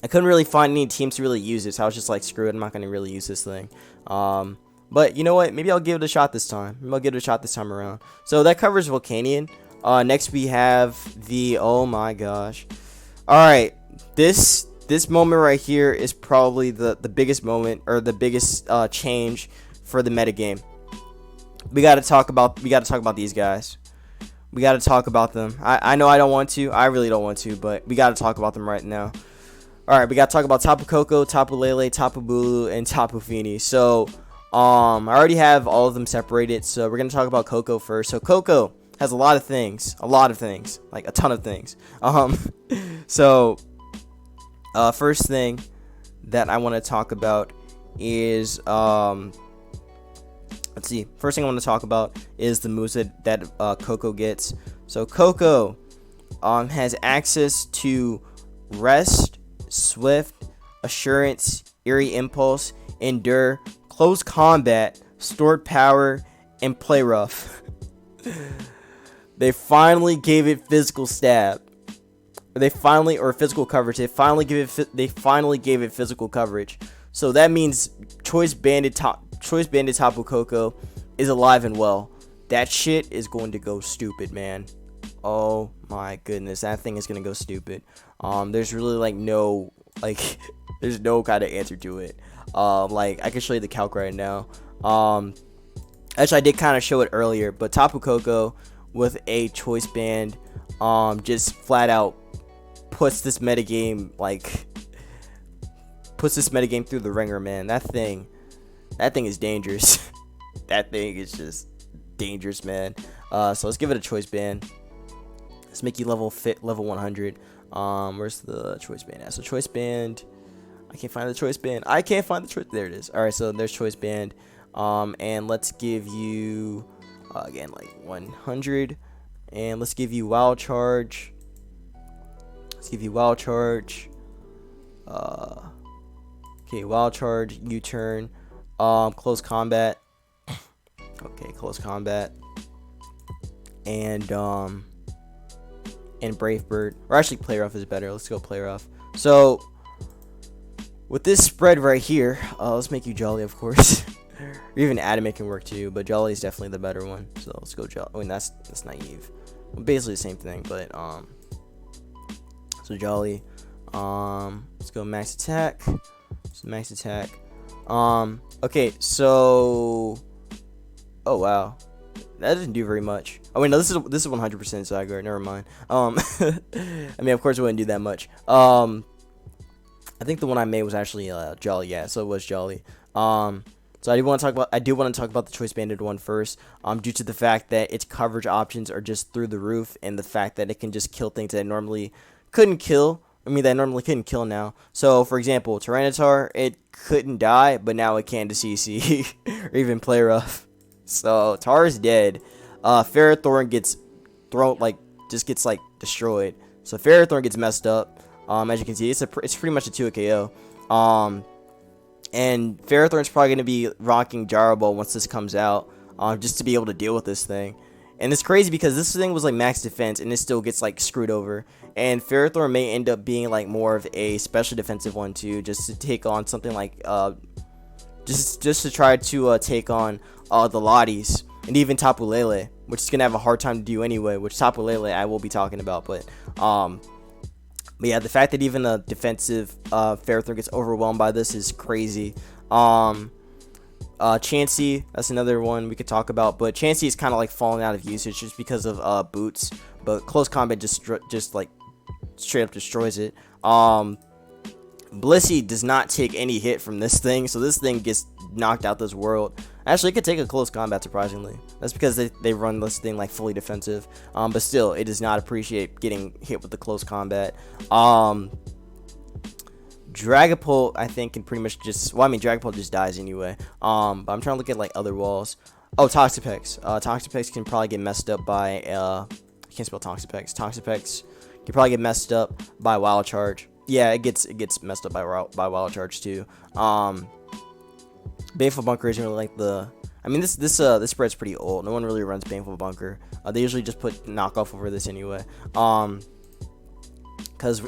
I couldn't really find any teams to really use it, so I was just like, screw it, I'm not gonna really use this thing. But you know what? Maybe I'll give it a shot this time. Around. So that covers Volcanion. Next we have the, oh my gosh. Alright, this moment right here is probably the biggest moment, or the biggest change for the metagame. We gotta talk about these guys. We gotta talk about them. I know I don't want to. I really don't want to, but we gotta talk about them right now. Alright, we gotta talk about Tapu Koko, Tapu Lele, Tapu Bulu, and Tapu Fini. So I already have all of them separated, so we're gonna talk about Koko first. So Koko has a lot of things, like a ton of things. So first thing that I want to talk about is let's see. First thing I want to talk about is the moves that Koko gets. So Koko has access to Rest, Swift, Assurance, Eerie Impulse, Endure, Close Combat, Stored Power, and Play Rough. They finally gave it physical stab. Or physical coverage. They finally gave it physical coverage. So that means Choice Banded Tapu Koko is alive and well. That shit is going to go stupid, man. Oh my goodness, that thing is gonna go stupid. There's really there's no kind of answer to it. Like I can show you the calc right now. Actually I did kind of show it earlier, but Tapu Koko with a Choice Band just flat out puts this metagame through the ringer, man. That thing is dangerous. That thing is just dangerous, man. So let's give it a Choice Band. Let's make you level 100. Where's the Choice Band at? So Choice Band, I can't find the Choice Band. There it is. All right, so there's Choice Band. And let's give you again like 100, and let's give you Wild Charge. Okay, Wild Charge, U-turn, Close Combat. Okay, Close Combat, and Brave Bird. Or actually, Play Rough is better. Let's go Play Rough. So with this spread right here, let's make you Jolly, of course. Or even Adamant can work too, but Jolly is definitely the better one. So let's go Jolly. I mean, that's naive. Well, basically the same thing, but so Jolly. Let's go max attack. Okay, so oh wow, that didn't do very much. Oh wait, no, this is 100% Zygarde. Never mind. I mean, of course it wouldn't do that much. I think the one I made was actually Jolly. Yeah, so it was Jolly. So I do want to talk about the choice banded one first. Due to the fact that its coverage options are just through the roof, and the fact that it can just kill things that it normally couldn't kill. That normally couldn't kill now. So, for example, Tyranitar, it couldn't die, but now it can to CC or even play rough. So Tar's dead. Ferrothorn gets thrown just gets destroyed. So Ferrothorn gets messed up. As you can see, it's pretty much a 2 KO. And Ferrothorn's probably gonna be rocking Gyro Ball once this comes out, just to be able to deal with this thing. And it's crazy because this thing was max defense, and it still gets screwed over. And Ferrothorn may end up being more of a special defensive one too, just to take on something just to try to take on the Lotties and even Tapu Lele, which is gonna have a hard time to do anyway. Which Tapu Lele I will be talking about, but yeah, the fact that even a defensive Ferrothorn gets overwhelmed by this is crazy. Diancie, that's another one we could talk about, but Diancie is kind of falling out of usage just because of boots. But close combat just straight up destroys it. Blissey does not take any hit from this thing, so this thing gets knocked out this world. Actually, it could take a close combat, surprisingly. That's because they run this thing fully defensive. But still, it does not appreciate getting hit with the close combat. Dragapult, I think, can pretty much just... Well, Dragapult just dies anyway. But I'm trying to look at, other walls. Oh, Toxapex. Toxapex can probably get messed up by... I can't spell Toxapex. Toxapex can probably get messed up by Wild Charge. Yeah, it gets messed up by Wild Charge, too. Baneful Bunker isn't really the... this spread's pretty old. No one really runs Baneful Bunker. They usually just put knockoff over this anyway. Because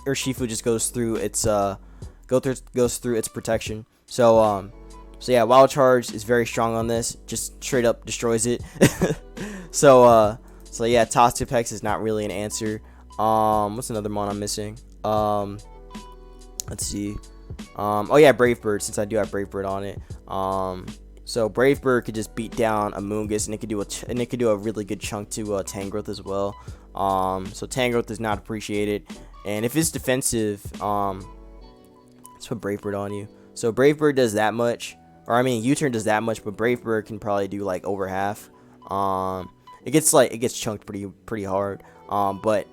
Urshifu just goes through its protection. So yeah, Wild Charge is very strong on this. Just straight up destroys it. So yeah, Toxapex is not really an answer. What's another mon I'm missing? Let's see. Oh yeah, Brave Bird, since I do have Brave Bird on it. So Brave Bird could just beat down a Moongus, and it could do a really good chunk to Tangrowth as well. So Tangrowth is not appreciated, and if it's defensive, let's put Brave Bird on you. So Brave Bird does that much, or U-turn does that much, but Brave Bird can probably do over half. It gets chunked pretty hard. But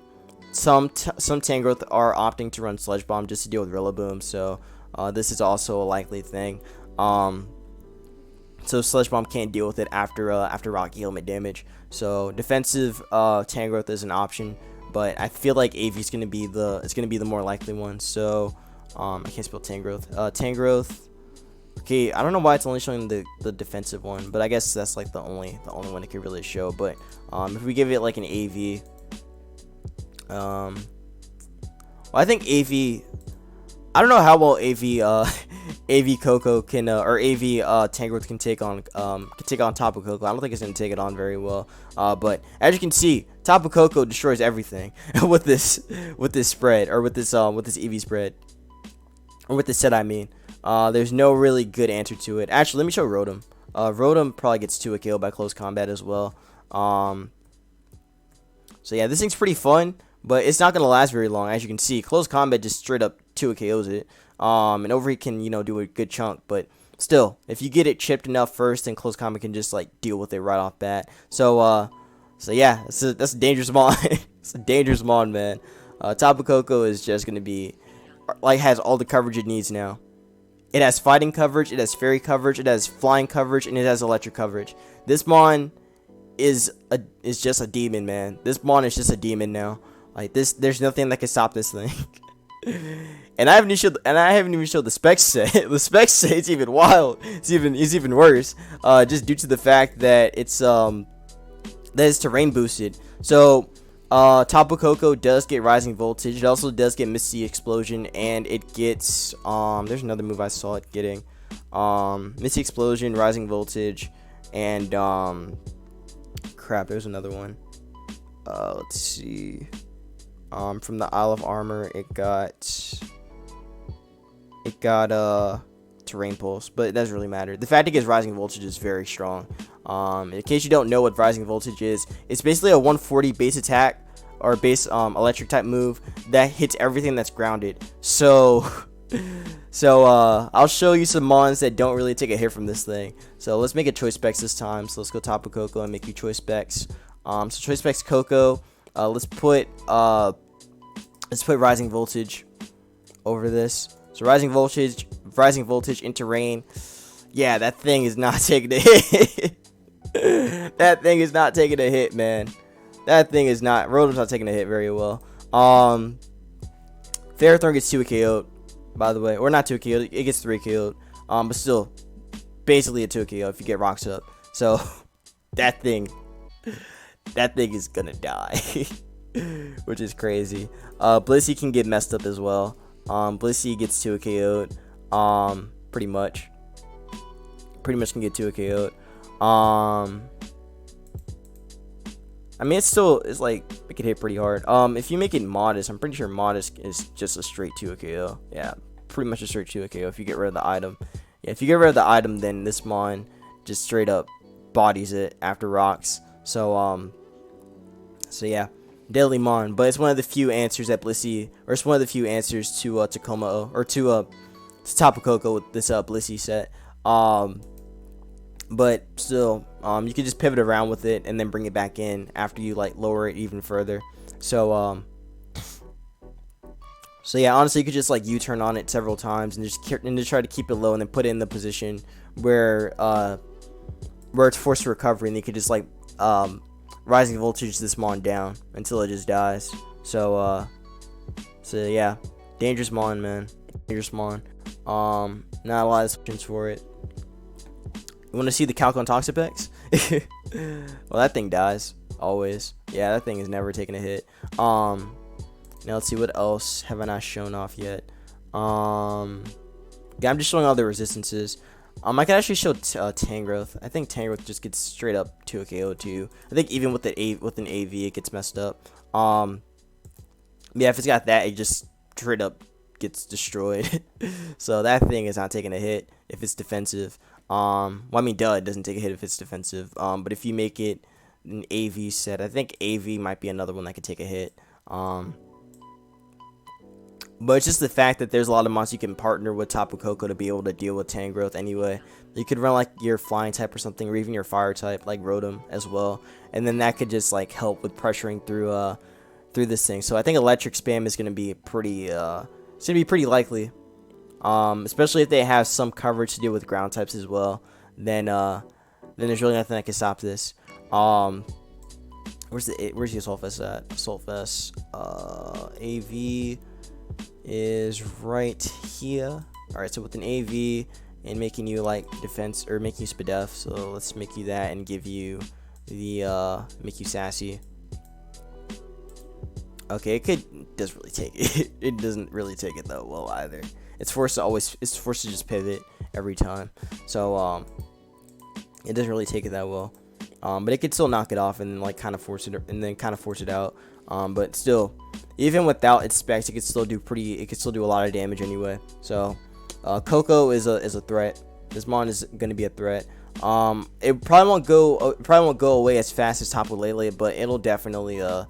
some Tangrowth are opting to run Sludge Bomb just to deal with Rillaboom, so this is also a likely thing. So Sludge Bomb can't deal with it after Rocky Helmet damage. So defensive Tangrowth is an option, but I feel like AV's gonna be the more likely one. So I can't spell Tangrowth. Tangrowth. Okay, I don't know why it's only showing the defensive one, but I guess that's the only one it could really show. But if we give it an AV, well, I think AV. I don't know how well AV Koko can or AV Tangrowth can take on Tapu Koko. I don't think it's gonna take it on very well. But as you can see, Tapu Koko destroys everything with this spread, or with this EV spread, or with this set. There's no really good answer to it. Actually, let me show Rotom. Rotom probably gets 2 a KO by close combat as well. So yeah, this thing's pretty fun, but it's not gonna last very long. As you can see, close combat just straight up 2 KOs it. And Overheat can do a good chunk, but still, if you get it chipped enough first, then close combat can just deal with it right off bat. So yeah, that's a dangerous mon. It's a dangerous mon, man. Tapu Koko is just gonna be has all the coverage it needs now. It has fighting coverage, it has fairy coverage, it has flying coverage, and it has electric coverage. This mon is just a demon, man. This mon is just a demon now. There's nothing that can stop this thing. And I haven't even showed the specs set. The specs say it's even wild. It's even worse. Just due to the fact that it's terrain boosted. So Tapu Koko does get Rising Voltage. It also does get Misty Explosion, and it gets there's another move I saw it getting. Misty Explosion, Rising Voltage, and crap, there's another one. Let's see. From the Isle of Armor, it got Terrain Pulse, but it doesn't really matter. The fact it gets Rising Voltage is very strong. In case you don't know what Rising Voltage is, it's basically a 140 base attack or base electric type move that hits everything that's grounded. So So I'll show you some mons that don't really take a hit from this thing. So let's make it choice specs this time. So let's go Tapu Koko and make you choice specs. So choice specs Koko. Let's put rising voltage over this. So rising voltage into rain. Yeah, that thing is not taking a hit. That thing is not taking a hit, man. That thing is not. Rotom's not taking a hit very well. Ferrothorn gets 2 KO'd, by the way, or not 2 KO'd. It gets 3 KO'd. But still, basically a 2 KO if you get rocks up. So that thing is gonna die, which is crazy. Blissey can get messed up as well. Blissey gets 2 KO'd. Pretty much can get 2 KO'd. I mean, it's like, it can hit pretty hard. If you make it modest, I'm pretty sure modest is just a straight 2 KO. Yeah, pretty much a straight 2 KO if you get rid of the item. Yeah, if you get rid of the item, then this mon just straight up bodies it after rocks. So yeah, deadly mon. But it's one of the few answers that Blissey, or it's one of the few answers to Tacoma, or to Tapu Koko with this Blissey set. But still, you can just pivot around with it and then bring it back in after you like lower it even further. So yeah, honestly, you could just like U-turn on it several times and just try to keep it low and then put it in the position where it's forced to recovery, and you could just like rising voltage this mon down until it just dies. So yeah, dangerous mon, man, dangerous mon. Not a lot of solutions for it. You want to see the calc on Toxapex? Well, that thing dies always. Yeah, that thing is never taking a hit. Now let's see, what else have I not shown off yet. Yeah, I'm just showing all the resistances. I could actually show Tangrowth. I think Tangrowth just gets straight up 2 KO too. I think even with an AV it gets messed up. Yeah, if it's got that, it just straight up gets destroyed. So that thing is not taking a hit if it's defensive. Well, I mean, duh, it doesn't take a hit if it's defensive. But if you make it an AV set, I think AV might be another one that could take a hit. But it's just the fact that there's a lot of monsters you can partner with Tapu Koko to be able to deal with Tangrowth anyway. You could run like your flying type or something, or even your fire type like Rotom as well, and then that could just like help with pressuring through this thing. So I think electric spam is gonna be pretty likely. Especially if they have some coverage to deal with ground types as well, then there's really nothing that can stop this. Where's the Assault Vest at? Assault Vest, AV is right here. Alright, so with an AV and making you like defense, or making you Spadef, so let's make you that and give you the make you sassy. Okay, it doesn't really take it. It doesn't really take it that well either. It's forced to just pivot every time. So it doesn't really take it that well. But it could still knock it off and like kind of force it out. But still, even without its specs, it could still do a lot of damage anyway. So Koko is a threat. This mon is gonna be a threat. It probably won't go away as fast as Tapu Lele, but it'll definitely get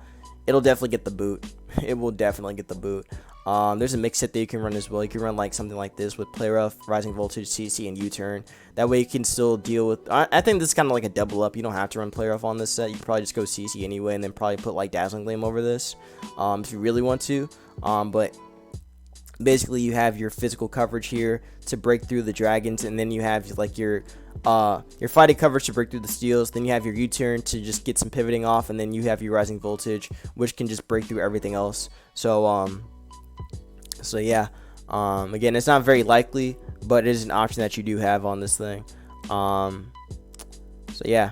the boot. It will definitely get the boot. There's a mix set that you can run as well. You can run like something like this with Play Rough, Rising Voltage, CC, and U-turn. That way you can still deal with. I think this is kind of like a double up. You don't have to run Play Rough on this set. You can probably just go CC anyway, and then probably put like Dazzling Gleam over this, if you really want to. But basically you have your physical coverage here to break through the dragons, and then you have like your fighting coverage to break through the steels. Then you have your U-turn to just get some pivoting off, and then you have your Rising Voltage, which can just break through everything else. So yeah, again, it's not very likely, but it is an option that you do have on this thing. So yeah,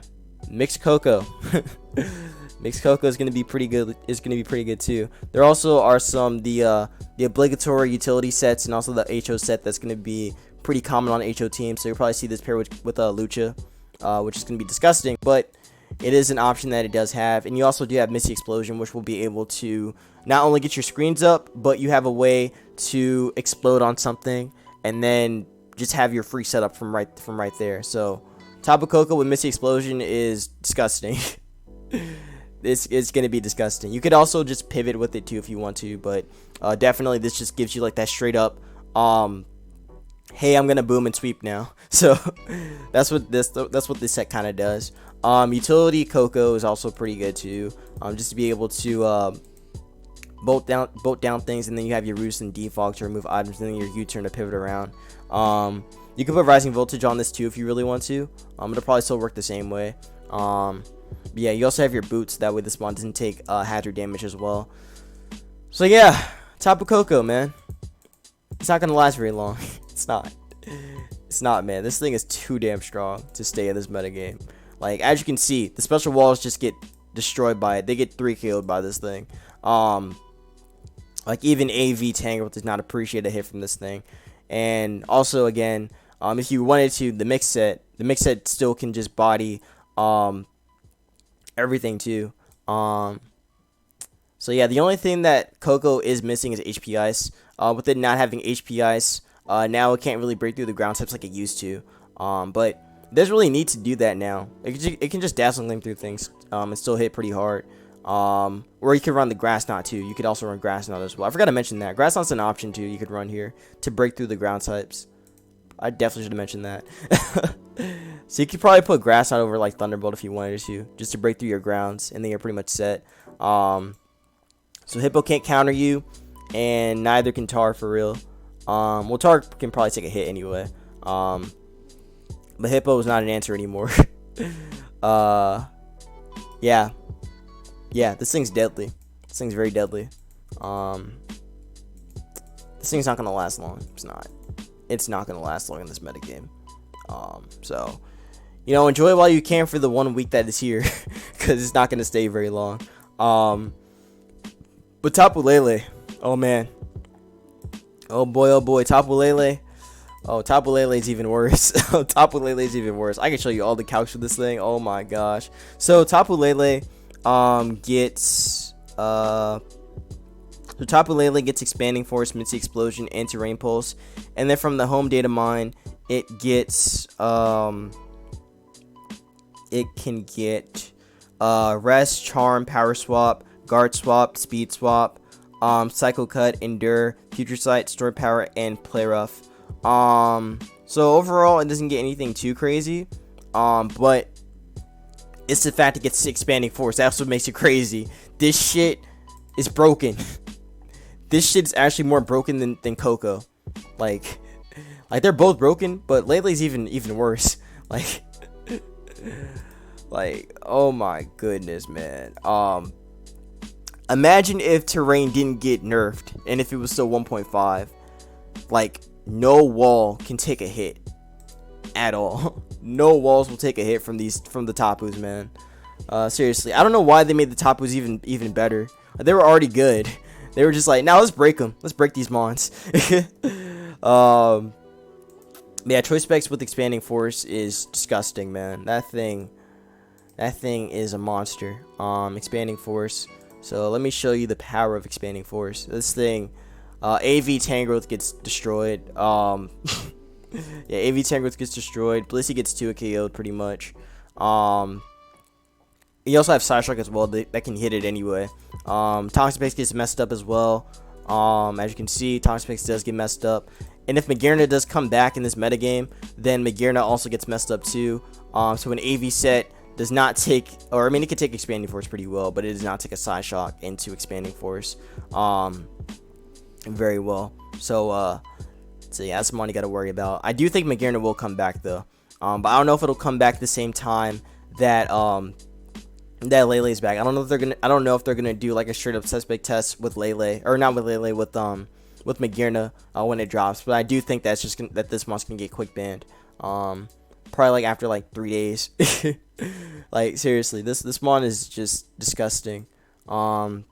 Mixed Koko. Mixed Koko is gonna be pretty good. Is gonna be pretty good too. There also are some the obligatory utility sets, and also the HO set that's gonna be pretty common on HO teams. So you'll probably see this pair with Lucha, which is gonna be disgusting, but it is an option that it does have. And you also do have Misty Explosion, which will be able to not only get your screens up, but you have a way to explode on something and then just have your free setup from right there. So Tapu Koko with Misty Explosion is disgusting. It's gonna be disgusting. You could also just pivot with it too if you want to, but definitely this just gives you like that straight up hey, I'm gonna boom and sweep now. So that's what this set kind of does. Utility Koko is also pretty good too. Just to be able to bolt down things, and then you have your roost and defog to remove items, and then your U-turn to pivot around. You can put rising voltage on this too if you really want to. It'll probably still work the same way. But yeah, you also have your boots, that way this mon doesn't take hazard damage as well. So yeah, Tapu Koko, man, it's not gonna last very long. It's not, man. This thing is too damn strong to stay in this metagame. Like, as you can see, the special walls just get destroyed by it. They get 3 KO'd by this thing. Like, even AV Tangle does not appreciate a hit from this thing. And also, again, if you wanted to, the mix set still can just body everything too. So yeah, the only thing that Koko is missing is HP Ice. With it not having HP Ice, now it can't really break through the ground types like it used to. But it doesn't really need to do that now. It can just Dazzling Gleam through things and still hit pretty hard. Or you could run the Grass Knot too. You could also run Grass Knot as well. I forgot to mention that. Grass Knot's an option too you could run here to break through the ground types. I definitely should have mentioned that. So you could probably put Grass Knot over like Thunderbolt if you wanted to, just to break through your grounds, and then you're pretty much set. So Hippo can't counter you, and neither can Tar for real. Well, Tar can probably take a hit anyway. But Hippo is not an answer anymore. Yeah, this thing's deadly. This thing's very deadly. This thing's not gonna last long. It's not gonna last long in this metagame. So, you know, enjoy it while you can for the 1 week that is here, because it's not gonna stay very long. But Tapu Lele, oh man, oh boy, Tapu Lele. Oh, Tapu Lele is even worse. Tapu Lele is even worse. I can show you all the calcs for this thing. Oh my gosh. So Tapu Lele gets Expanding Force, Minty Explosion, and Terrain Pulse, and then from the home data mine, it gets it can get Rest, Charm, Power Swap, Guard Swap, Speed Swap, Psycho Cut, Endure, Future Sight, Stored Power, and Play Rough. So overall, it doesn't get anything too crazy, but it's the fact it gets Expanding Force. That's what makes it crazy. This shit is broken. This shit's actually more broken than Koko. Like they're both broken, but Lele's even worse. Like, oh my goodness, man. Imagine if Terrain didn't get nerfed, and if it was still 1.5. Like, no wall can take a hit at all. No walls will take a hit from the Tapus, man. Seriously, I don't know why they made the Tapus even better. They were already good. They were just like, now let's break them. Let's break these mons. Yeah, Choice Specs with Expanding Force is disgusting, man. That thing is a monster. Expanding Force. So let me show you the power of Expanding Force. This thing, AV Tangrowth gets destroyed. Yeah, AV Tangrowth gets destroyed. Blissey gets 2 KO'd pretty much. You also have Psyshock as well that can hit it anyway. Toxapex gets messed up as well. As you can see, Toxapex does get messed up. And if Magearna does come back in this metagame, then Magearna also gets messed up too. So an AV set does not take, or I mean, it can take Expanding Force pretty well, but it does not take a Psyshock into Expanding Force very well. So yeah, that's one you got to worry about. I do think Magearna will come back though, but I don't know if it'll come back the same time that that Lele's back. I don't know if they're gonna do like a straight up suspect test with Lele, or not with Lele, with Magearna when it drops. But I do think that's just that this monster can get quick banned. Probably like after like 3 days. Like seriously, this mon is just disgusting. Let's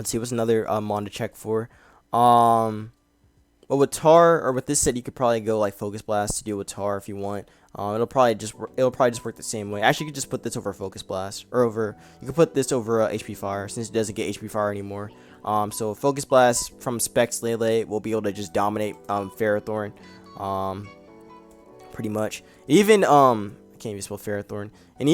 see what's another mon to check for. Well, with Tar, or with this set, you could probably go like Focus Blast to deal with Tar if you want. It'll probably just work the same way. Actually, you could just put this over Focus Blast, or you could put this over HP Fire, since it doesn't get HP Fire anymore. So Focus Blast from Specs Lele will be able to just dominate Ferrothorn, pretty much. Even I can't even spell Ferrothorn, and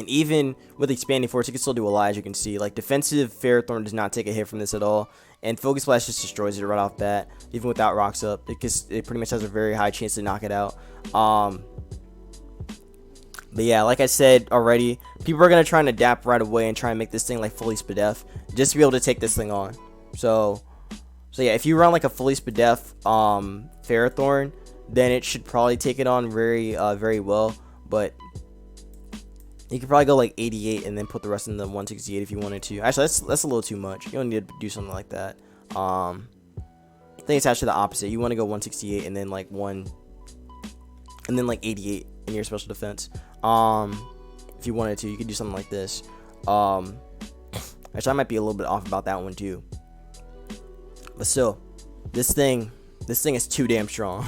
even with Expanding Force, it can still do a lot, as you can see. Like, defensive Ferrothorn does not take a hit from this at all, and Focus Blast just destroys it right off bat, even without rocks up, because it pretty much has a very high chance to knock it out. But yeah, like I said already, people are gonna try and adapt right away and try and make this thing like fully Spadef just to be able to take this thing on. So yeah, if you run like a fully Spadef Ferrothorn, then it should probably take it on very well. But you could probably go like 88 and then put the rest in the 168 if you wanted to. Actually, that's a little too much. You don't need to do something like that. I think it's actually the opposite. You want to go 168 and then like 88 in your special defense. If you wanted to, you could do something like this. Actually, I might be a little bit off about that one too. But still, this thing is too damn strong.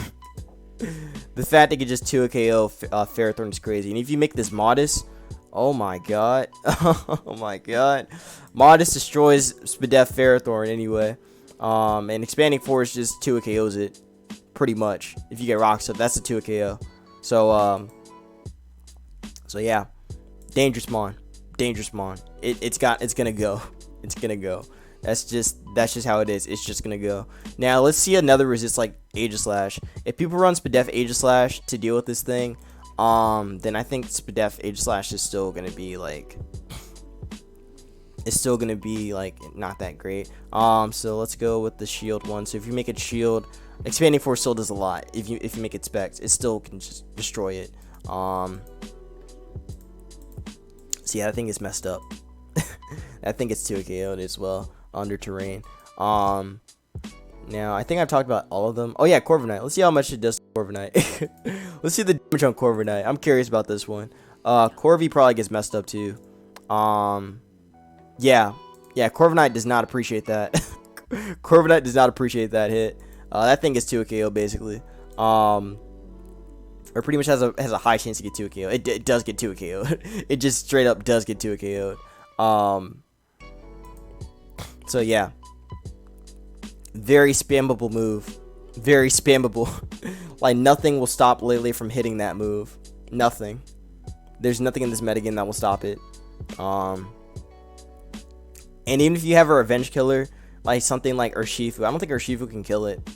The fact it could just 2 KO Ferrothorn is crazy. And if you make this Modest, oh my god. Oh my god. Modest destroys Spadef Ferrothorn anyway. And Expanding Force just 2 KOs it. Pretty much. If you get Rocks up, that's a 2 KO. So yeah. Dangerous Mon. Dangerous Mon. It's gonna go. It's gonna go. That's just how it is. It's just gonna go. Now let's see another resist like Aegislash. If people run Spadef Aegislash to deal with this thing, then I think Spadef Aegislash is still gonna be like, not that great. So let's go with the shield one. So if you make it shield, Expanding Force still does a lot. If you make it Specs, it still can just destroy it. So yeah, that thing is messed up. I think it's 2 KO'd as well under terrain. Now I think I've talked about all of them. Oh yeah, Corviknight. Let's see how much it does to Corviknight. Let's see the damage on Corviknight. I'm curious about this one. Corvi probably gets messed up too. Yeah, Corviknight does not appreciate that. Corviknight does not appreciate that hit. That thing gets 2 KO basically. Or pretty much has a high chance to get 2 KO. It does get 2 KO. It just straight up does get 2 KO. So yeah, very spammable move. Very spammable. Like nothing will stop Lele from hitting that move. Nothing. There's nothing in this metagame that will stop it. And even if you have a revenge killer, like something like Urshifu, I don't think Urshifu can kill it.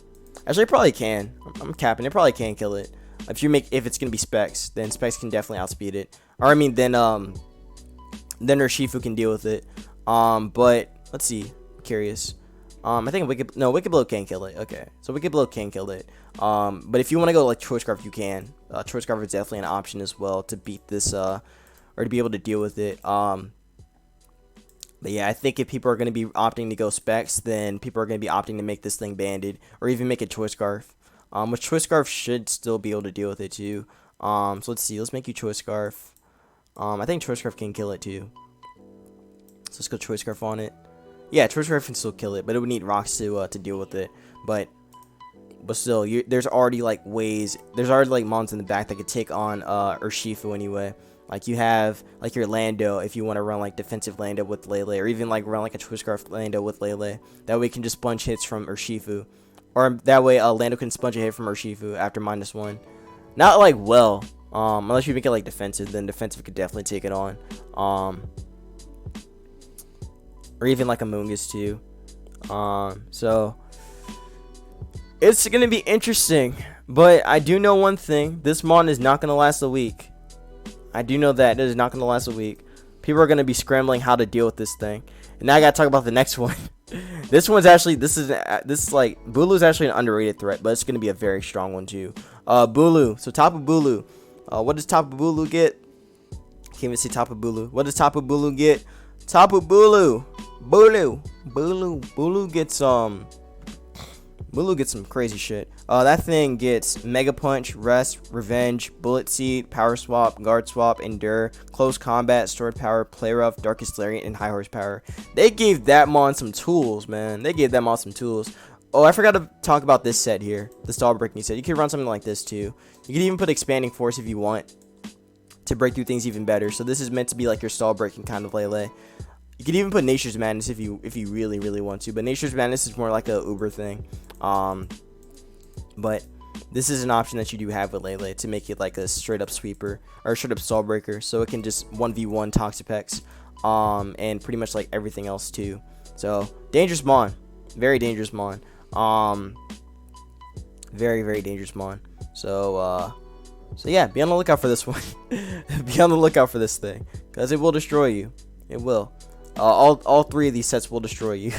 Actually, it probably can. I'm capping. It probably can kill it. If it's gonna be Specs, then Specs can definitely outspeed it. Or I mean, then Urshifu can deal with it. But let's see. I'm curious. I think Wicked Blow can kill it. Okay, so Wicked Blow can kill it. But if you want to go like Choice Scarf, you can. Choice Scarf is definitely an option as well to beat this, or to be able to deal with it. But yeah, I think if people are going to be opting to go Specs, then people are going to be opting to make this thing banded, or even make it Choice Scarf. Which Choice Scarf should still be able to deal with it too. So let's see. Let's make you Choice Scarf. I think Choice Scarf can kill it too. So let's go Choice Scarf on it. Yeah, Choice Scarf can still kill it, but it would need rocks to deal with it. But still, there's already like ways. There's already like mons in the back that could take on Urshifu anyway. Like you have like your Lando if you want to run like defensive Lando with Lele, or even like run like a Choice Scarf Lando with Lele. That way you can just sponge hits from Urshifu, or that way Lando can sponge a hit from Urshifu after -1. Not like well, unless you make it like defensive, then defensive could definitely take it on. Or even like a Mungus too. So it's gonna be interesting, but I do know one thing: this mon is not gonna last a week. I do know that it is not gonna last a week. People are gonna be scrambling how to deal with this thing, and now I gotta talk about the next one. This is like Bulu is actually an underrated threat, but it's gonna be a very strong one too. Bulu. So Tapu Bulu. What does Tapu Bulu get? Can't even see Tapu Bulu. What does Tapu Bulu get? Tapu Bulu. Bulu gets some crazy shit. That thing gets Mega Punch, Rest, Revenge, Bullet Seed, Power Swap, Guard Swap, Endure, Close Combat, Stored Power, Play Rough, Darkest Lariat, and High Horsepower. They gave that mon some tools, man. They gave that mon some tools. Oh, I forgot to talk about this set here, the Stall Breaking set. You could run something like this too. You could even put Expanding Force if you want to break through things even better. So this is meant to be like your Stall Breaking kind of Lele. You could even put Nature's Madness if you really want to, but Nature's Madness is more like a Uber thing. But this is an option that you do have with Lele to make it like a straight up sweeper or straight up Stall Breaker, so it can just 1v1 Toxapex, and pretty much like everything else too. So dangerous mon, Very dangerous mon. Very, very dangerous mon. So yeah, be on the lookout for this one. Be on the lookout for this thing, because it will destroy you. It will. All three of these sets will destroy you.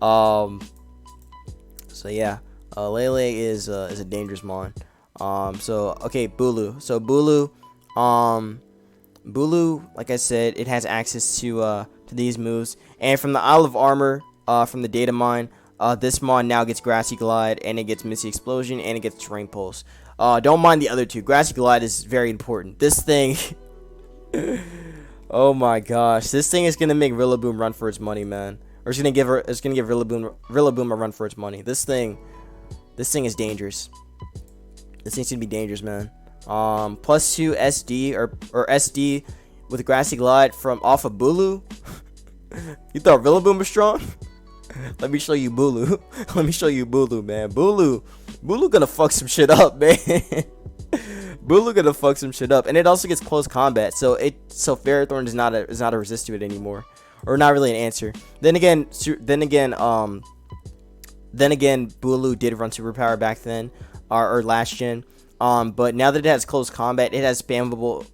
So yeah, Lele is a dangerous mon. So okay, Bulu. So Bulu, like I said, it has access to these moves, and from the Isle of Armor, from the data mine, this mon now gets Grassy Glide, and it gets Misty Explosion, and it gets Terrain Pulse. Don't mind the other two. Grassy Glide is very important. This thing, oh my gosh, this thing is gonna make Rillaboom run for its money, man. Or it's gonna give Rillaboom a run for its money. This thing is dangerous. This thing's gonna be dangerous, man. +2 SD or SD with Grassy Glide from off of Bulu. You thought Rillaboom was strong? Let me show you Bulu. Let me show you Bulu, man. Bulu gonna fuck some shit up, man. Bulu gonna fuck some shit up, and it also gets close combat, so Ferrothorn is not a resist to it anymore, or not really an answer. Then again, Bulu did run superpower back then, or last gen. But now that it has close combat, it has spammable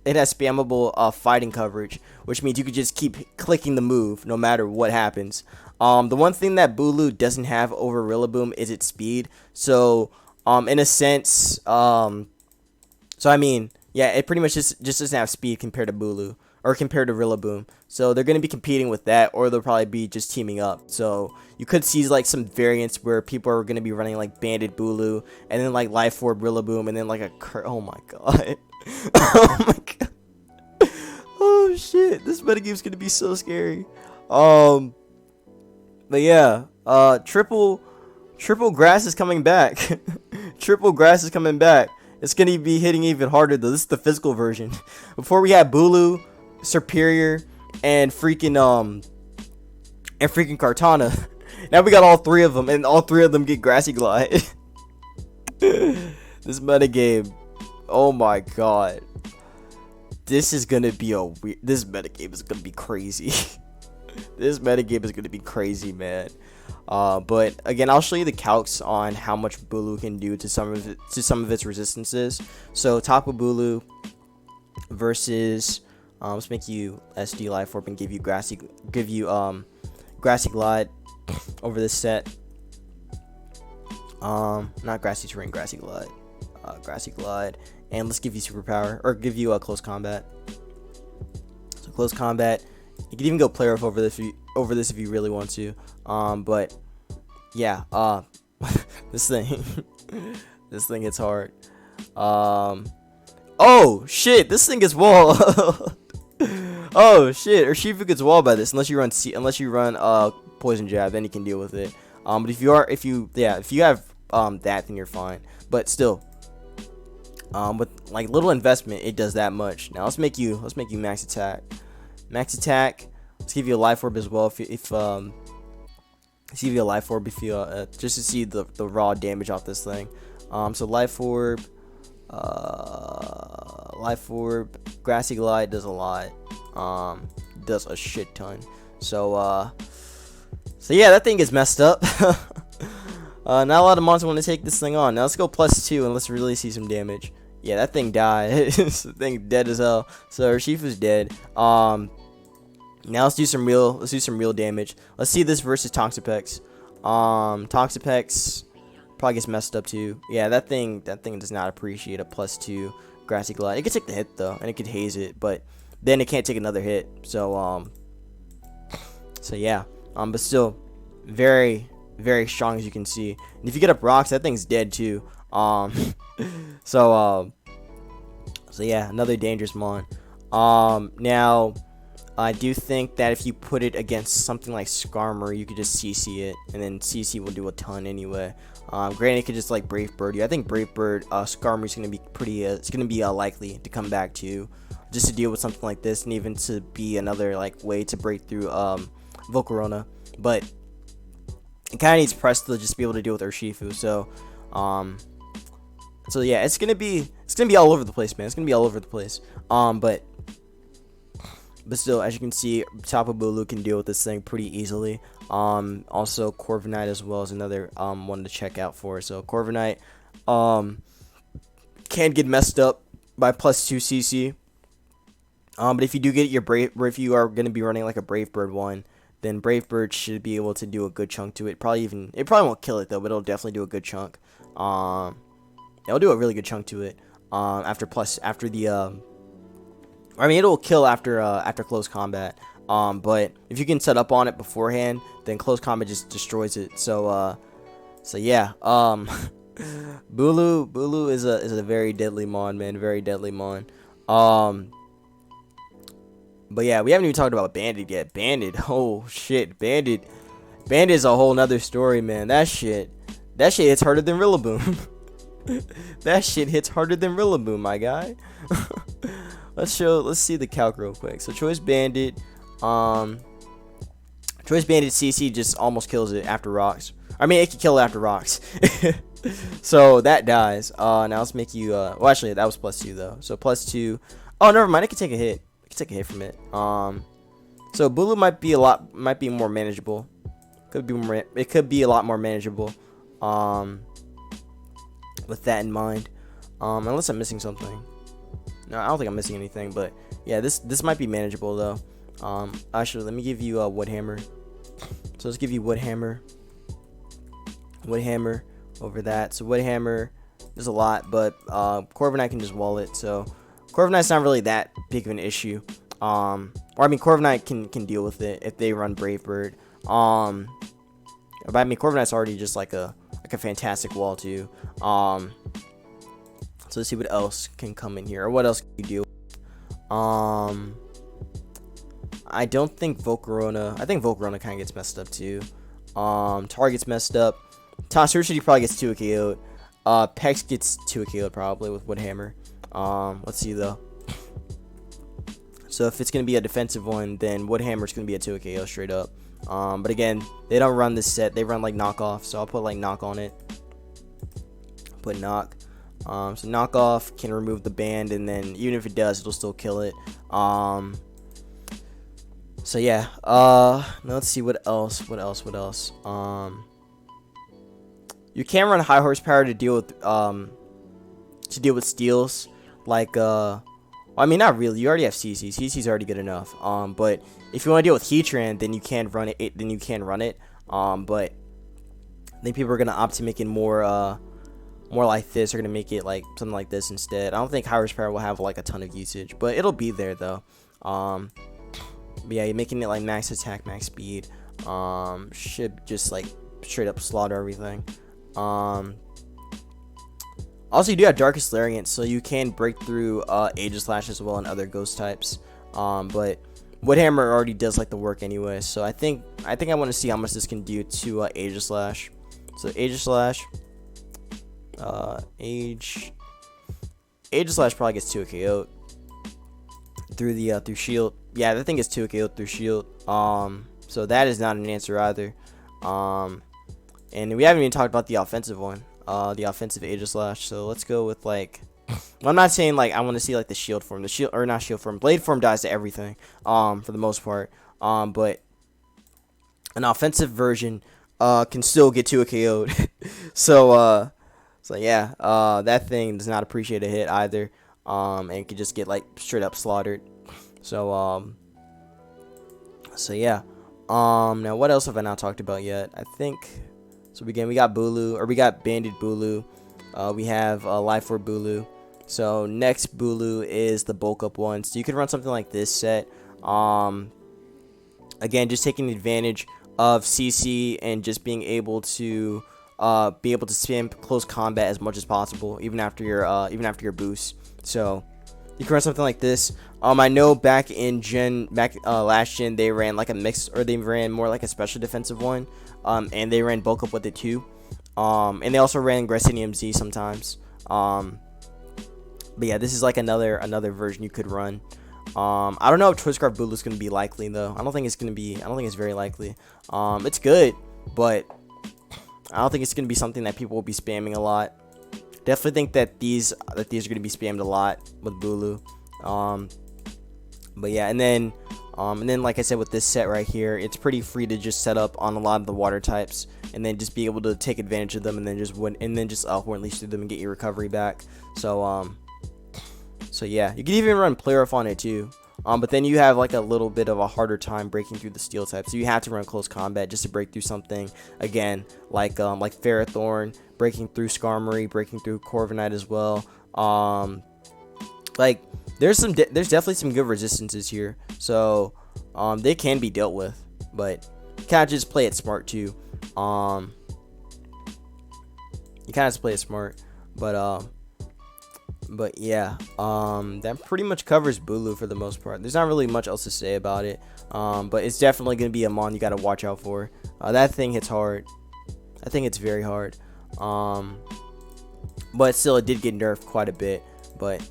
fighting coverage, which means you could just keep clicking the move no matter what happens. The one thing that Bulu doesn't have over Rillaboom is its speed. So, in a sense, so I mean, yeah, it pretty much just doesn't have speed compared to Bulu, or compared to Rillaboom. So they're going to be competing with that, or they'll probably be just teaming up. So you could see like some variants where people are going to be running like Banded Bulu, and then like Life Orb Rillaboom, and then like oh my god. Oh my god. Oh shit, this metagame's going to be so scary. But yeah, triple grass is coming back. Triple grass is coming back. It's going to be hitting even harder though. This is the physical version. Before we had Bulu, Superior, and freaking Kartana. Now we got all three of them, and all three of them get Grassy Glide. This metagame, oh my god, this is gonna be this metagame is gonna be crazy. This metagame is gonna be crazy, man. But again, I'll show you the calcs on how much Bulu can do to some of its resistances. So Tapu Bulu versus let's make you SD Life Orb and give you Grassy Glide over this set. Not Grassy Terrain, Grassy Glide. Grassy Glide, and let's give you superpower, or give you close combat. So close combat. You can even go player over this if you really want to. But yeah, this thing hits hard. Oh shit, this thing gets walled. Oh shit, Urshifu gets walled by this unless you run Poison Jab, then you can deal with it. But if you have that, then you're fine. But still, with like little investment, it does that much. Now let's make you max attack. Max attack. Let's give you a Life Orb as well. Let's give you a Life Orb if you just to see the raw damage off this thing. So Life Orb, Grassy Glide does a lot. Does a shit ton. So yeah, that thing is messed up. Not a lot of monsters want to take this thing on. Now let's go +2 and let's really see some damage. Yeah, that thing died. The thing dead as hell. So Urshifu's dead. Now let's do some real damage. Let's see this versus Toxapex. Toxapex probably gets messed up too. Yeah, that thing does not appreciate a +2 Grassy Glide. It could take the hit though, and it could haze it, but then it can't take another hit. So yeah. But still very, very strong, as you can see. And if you get up rocks, that thing's dead too. So yeah, another dangerous mon. Now I do think that if you put it against something like Skarmory, you could just CC it, and then CC will do a ton anyway. Granted, it could just like Brave Bird you. I think Brave Bird Skarmory's gonna be pretty. It's gonna be likely to come back to, just to deal with something like this, and even to be another like way to break through Volcarona. But it kind of needs Presto to just be able to deal with Urshifu. So yeah, it's gonna be all over the place, man. It's gonna be all over the place. But But still, as you can see, Tapu Bulu can deal with this thing pretty easily. Also Corviknight as well is another one to check out for. So Corviknight can get messed up by +2 CC. But if you do get your if you are going to be running like a Brave Bird one, then Brave Bird should be able to do a good chunk to it. It probably won't kill it though, but it'll definitely do a good chunk. It'll do a really good chunk to it. It'll kill after close combat. But if you can set up on it beforehand, then close combat just destroys it. So yeah. Bulu is a very deadly mon, man. Very deadly mon. But yeah, we haven't even talked about Bandit yet. Bandit, oh shit, Bandit is a whole nother story, man. That shit hits harder than Rillaboom. That shit hits harder than Rillaboom, my guy. Let's see the calc real quick. So Choice Bandit CC just almost kills it after rocks. I mean, it can kill it after rocks. So that dies. Now let's make you well, actually that was +2 though. So +2. Oh, never mind. It can take a hit. From it. So Bulu might be more manageable. It could be a lot more manageable. With that in mind. Unless I'm missing something. No, I don't think I'm missing anything, but yeah, this might be manageable though. Actually, let me give you a Wood Hammer. So let's give you Wood Hammer over that. So Wood Hammer, there's a lot, but Corviknight can just wall it. So Corviknight's not really that big of an issue. Corviknight can deal with it if they run Brave Bird. But Corviknight's already just like a fantastic wall too. So let's see what else can come in here, or what else can you deal with. I don't think Volcarona. I think Volcarona kind of gets messed up too. Tar gets messed up. Xurkitree probably gets 2 KO'd. Pex gets 2 KO'd probably with Wood Hammer. Let's see though. So if it's gonna be a defensive one, then Wood Hammer's gonna be a 2 KO straight up. But again, they don't run this set. They run like knockoff. So I'll put like knock on it. Put knock. So knockoff can remove the band, and then even if it does, it'll still kill it. So yeah. Now let's see what else. You can run high horsepower to deal with steals. Like I mean, not really. You already have CC. CC's already good enough. But if you want to deal with Heatran, then you can run it. But I think people are gonna opt to make it more like this. They're gonna make it like something like this instead. I don't think high horsepower will have like a ton of usage, but it'll be there though. But yeah, you're making it like max attack, max speed. Should just like straight up slaughter everything. Also, you do have Darkest Lariat, so you can break through Aegislash as well and other ghost types. But Wood Hammer already does like the work anyway. So I think I want to see how much this can do to Aegislash. So Aegislash, Aegislash probably gets 2 KO through through shield. Yeah, that thing gets 2 KO through shield. So that is not an answer either. And we haven't even talked about the offensive one. The offensive Aegislash. So let's go with like, well, I'm not saying like I want to see like the shield form. Blade form dies to everything. For the most part. But an offensive version can still get 2 KO'd. So yeah, that thing does not appreciate a hit either. And can just get like straight up slaughtered. So yeah. Now what else have I not talked about yet? I think. So again, we got Banded Bulu. We have Life Orb Bulu. So next Bulu is the bulk up one. So you could run something like this set. Again, just taking advantage of CC and just being able to spam close combat as much as possible, even after your boost. So you can run something like this. I know back last gen they ran like a mix, or they ran more like a special defensive one. And they ran bulk up with it too. And they also ran Grassinium Z sometimes. But yeah, this is like another version you could run. I don't know if Choice Scarf Bulu is gonna be likely though. I don't think it's very likely. It's good, but I don't think it's gonna be something that people will be spamming a lot. Definitely think that these are gonna be spammed a lot with Bulu. But yeah, and then And then, like I said, with this set right here, it's pretty free to just set up on a lot of the water types, and then just be able to take advantage of them, and then just horn leash through them and get your recovery back. So yeah, you can even run Play Rough on it too. But then you have like a little bit of a harder time breaking through the steel type, so you have to run close combat just to break through something. Again, like Ferrothorn, breaking through Skarmory, breaking through Corviknight as well. Like there's definitely some good resistances here, so they can be dealt with, but you kind of just play it smart too. You kind of just play it smart, but yeah, that pretty much covers Bulu for the most part. There's not really much else to say about it, but it's definitely gonna be a mon you gotta watch out for. That thing hits hard. I think it's very hard, but still it did get nerfed quite a bit. But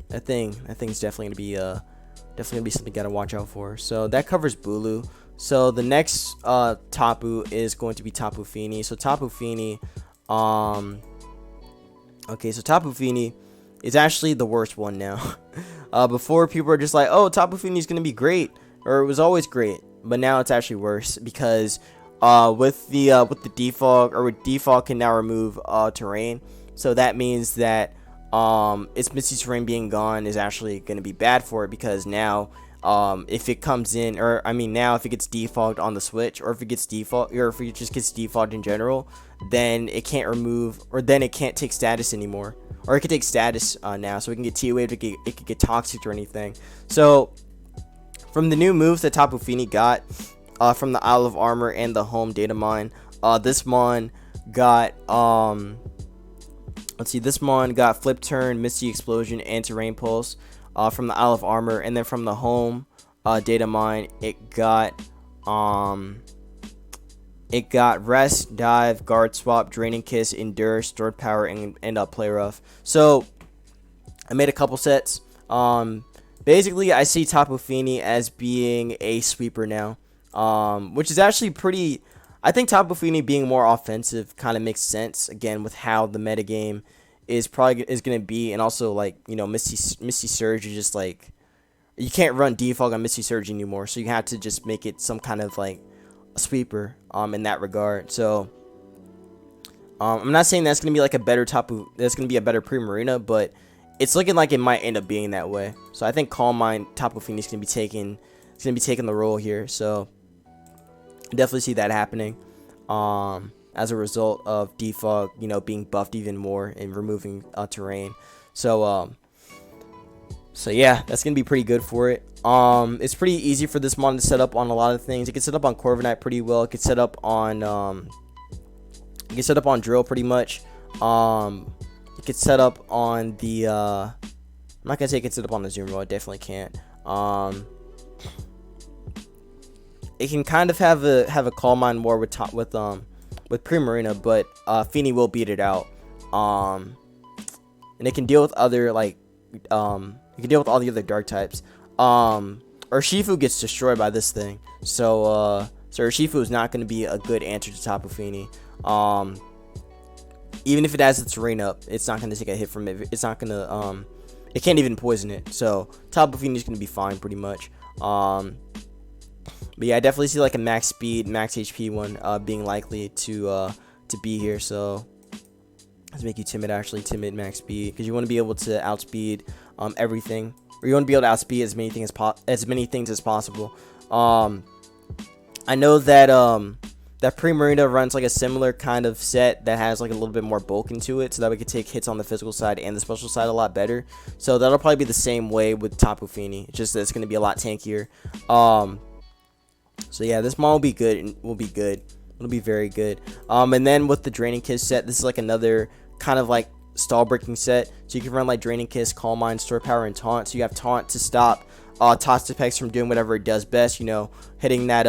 that thing's definitely gonna be something you gotta watch out for. So that covers Bulu. So the next Tapu is going to be Tapu Fini. So Tapu Fini, okay, so Tapu Fini is actually the worst one now. Before, people are just like, oh, Tapu Fini is gonna be great, or it was always great, but now it's actually worse because with the defog, or with defog can now remove terrain. So that means that its Misty Terrain being gone is actually going to be bad for it, because now if it comes in, or I mean now if it gets defogged on the Switch, or if it gets default, or if it just gets defogged in general, then it can't remove, or then it can't take status anymore, or it can take status now, so it can get T-Waved, it could get Toxic or anything. So from the new moves that Tapu Fini got from the Isle of Armor and the home data mine, this mon got this mon got Flip Turn, Misty Explosion, and Terrain Pulse from the Isle of Armor, and then from the home data mine, it got Rest, Dive, Guard Swap, Draining Kiss, Endure, Stored Power, and Play Rough. So I made a couple sets. Basically, I see Tapu Fini as being a sweeper now, which is actually pretty. I think Tapu Fini being more offensive kind of makes sense, again, with how the metagame is going to be, and also, like, you know, Misty Surge is just like, you can't run defog on Misty Surge anymore, so you have to just make it some kind of like a sweeper in that regard. So I'm not saying that's going to be like a better that's going to be a better Primarina, but it's looking like it might end up being that way. So I think Calm Mind Tapu Fini is going to be taking the role here. So definitely see that happening as a result of defog, you know, being buffed even more and removing terrain. So yeah, that's gonna be pretty good for it. It's pretty easy for this mon to set up on a lot of things. It can set up on Corviknight pretty well. It can set up on Drill pretty much. It could set up on the I'm not gonna say it can set up on the Zoom roll. It definitely can't. It can kind of have a Calm Mind war with Primarina, but Fini will beat it out. And it can deal with other, like, it can deal with all the other dark types. Urshifu gets destroyed by this thing, so Urshifu is not going to be a good answer to Tapu Fini. Even if it has its terrain up, it's not going to take a hit from it. It's not going to it can't even poison it. So Tapu Fini is going to be fine pretty much. But yeah, I definitely see like a max speed, max HP one being likely to be here. So let's make you timid, actually timid max speed, because you want to be able to outspeed everything, or you want to be able to outspeed as many things as possible. I know that that Primarina runs like a similar kind of set that has like a little bit more bulk into it, so that we could take hits on the physical side and the special side a lot better. So that'll probably be the same way with Tapu Fini. It's just that it's going to be a lot tankier. So yeah, this mon will be good. It'll be very good. And then with the Draining Kiss set, this is like another kind of like stall breaking set. So you can run like Draining Kiss, Calm Mind, Store Power, and Taunt. So you have Taunt to stop Toxapex from doing whatever it does best. You know, hitting that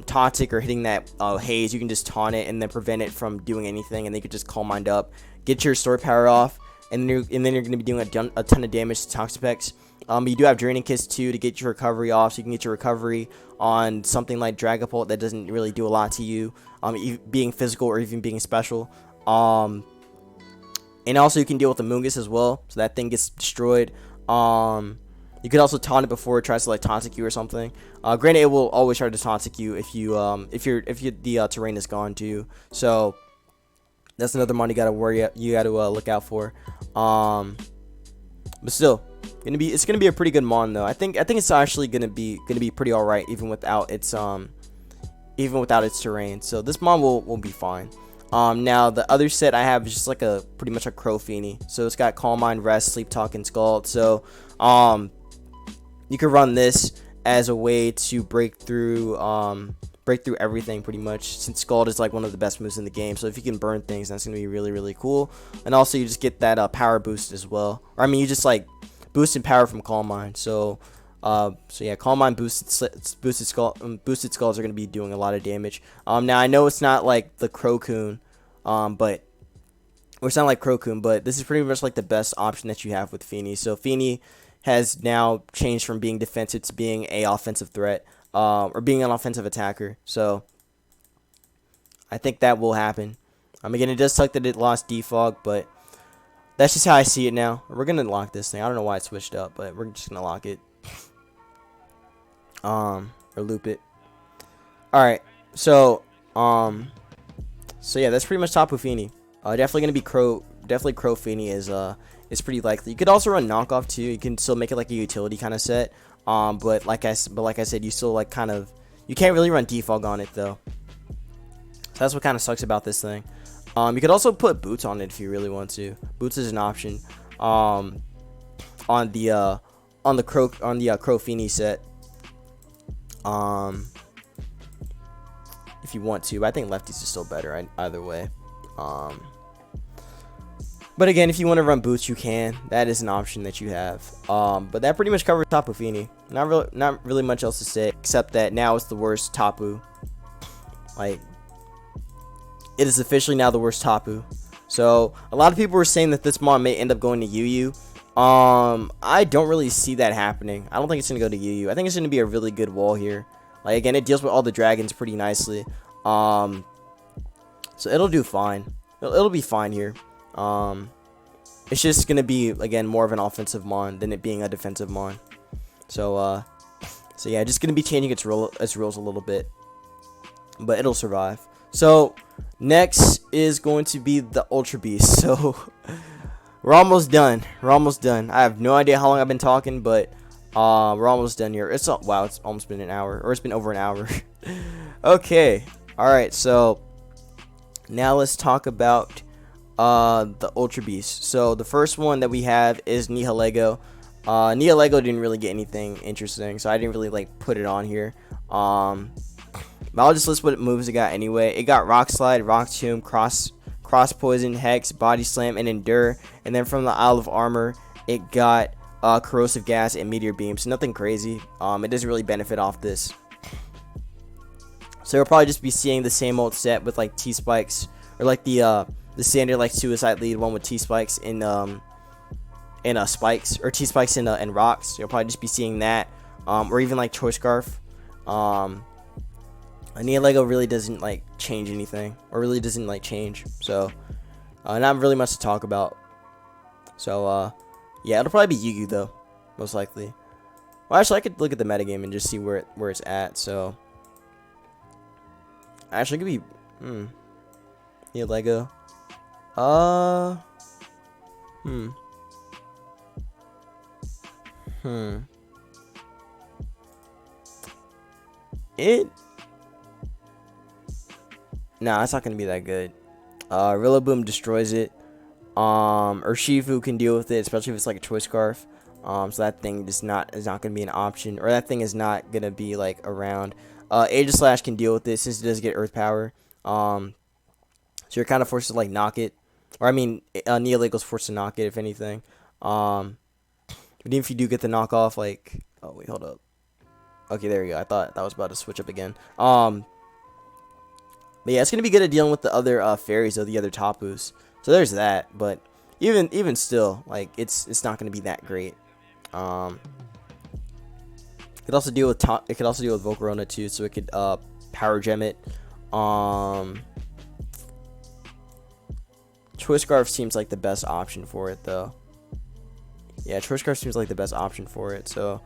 Toxic or hitting that Haze. You can just taunt it and then prevent it from doing anything, and they could just Calm Mind up, get your Store Power off, and then you're going to be doing a ton of damage to Toxapex. You do have Draining Kiss too to get your recovery off, so you can get your recovery on something like Dragapult that doesn't really do a lot to you, being physical or even being special. And also you can deal with the Mungus as well, so that thing gets destroyed. You could also taunt it before it tries to like taunt you or something. Granted, it will always try to taunt you if the terrain is gone too. So that's another mon you gotta look out for. But still, it's gonna be a pretty good mon though. I think it's actually gonna be pretty alright even without its terrain. So this mon will be fine. Now the other set I have is just like pretty much a Crow Fini. So it's got Calm Mind, Rest, Sleep Talk, and Scald. So you can run this as a way to break through everything pretty much, since Scald is like one of the best moves in the game. So if you can burn things, that's gonna be really, really cool. And also you just get that power boost as well. Or I mean, you just like boost in power from Calm Mind. So yeah, Calm Mind boosted skulls are going to be doing a lot of damage. Now I know it's not like the Crowcoon, but it's not like Crowcoon, but this is pretty much like the best option that you have with Fini. So Fini has now changed from being defensive to being a offensive threat, or being an offensive attacker. So I think that will happen. Again, it does suck that it lost Defog, but that's just how I see it now. We're going to lock this thing. I don't know why it switched up, but we're just going to lock it. Or loop it. Alright, so yeah, that's pretty much Tapu Fini. Definitely gonna be Crow Fini is pretty likely. You could also run knockoff too. You can still make it like a utility kind of set. But like I said, you still like you can't really run defog on it though. So that's what kind of sucks about this thing. You could also put boots on it if you really want to. Boots is an option. On the Crow Fini set. If you want to, but I think lefties is still better either way. But again, if you want to run boots, you can. That is an option that you have. But that pretty much covers Tapu Fini. Not really much else to say, except that now it's the worst Tapu. Like, it is officially now the worst Tapu. So a lot of people were saying that this mon may end up going to UU. I don't really see that happening. I don't think it's gonna go to UU. I think it's gonna be a really good wall here. Like, again, it deals with all the dragons pretty nicely. So it'll do fine. It'll be fine here. It's just gonna be, again, more of an offensive mon than it being a defensive mon. So yeah, just gonna be changing its rules a little bit, but it'll survive. So next is going to be the Ultra Beast. So we're almost done. I have no idea how long I've been talking, but we're almost done here. Wow, it's almost been an hour, or it's been over an hour. Okay, all right. So now let's talk about the Ultra Beast. So the first one that we have is Nihilego. Nihilego didn't really get anything interesting, so I didn't really like put it on here. But I'll just list what moves it got anyway. It got Rock Slide, Rock Tomb, Cross Poison, Hex, Body Slam, and Endure. And then from the Isle of Armor, it got Corrosive Gas and Meteor Beam. So nothing crazy. It doesn't really benefit off this. So you'll probably just be seeing the same old set with like T-Spikes, or like the standard like Suicide Lead one with T-Spikes in spikes, or T-Spikes in rocks. You'll probably just be seeing that, or even like Choice Scarf. Nihilego really doesn't like change anything, or really doesn't like change. So not really much to talk about. So yeah, it'll probably be Yu-Gi though, most likely. Well, actually, I could look at the metagame and just see where it's at. So actually, it could be Nihilego. Nah, it's not gonna be that good. Rillaboom destroys it. Urshifu can deal with it, especially if it's like a Choice Scarf. So that thing is not gonna be an option, or that thing is not gonna be like around. Aegislash can deal with it since it does get Earth Power. So you're kind of forced to like knock it, or I mean, Nihilego's forced to knock it if anything. But even if you do get the knockoff, like, oh wait, hold up. Okay, there you go. I thought that was about to switch up again. But yeah, it's gonna be good at dealing with the other fairies or the other Tapus. So there's that. But even still, like, it's not gonna be that great. It could also deal with Volcarona too, so it could Power Gem it. Choice Scarf seems like the best option for it though. Yeah, Choice Scarf seems like the best option for it. So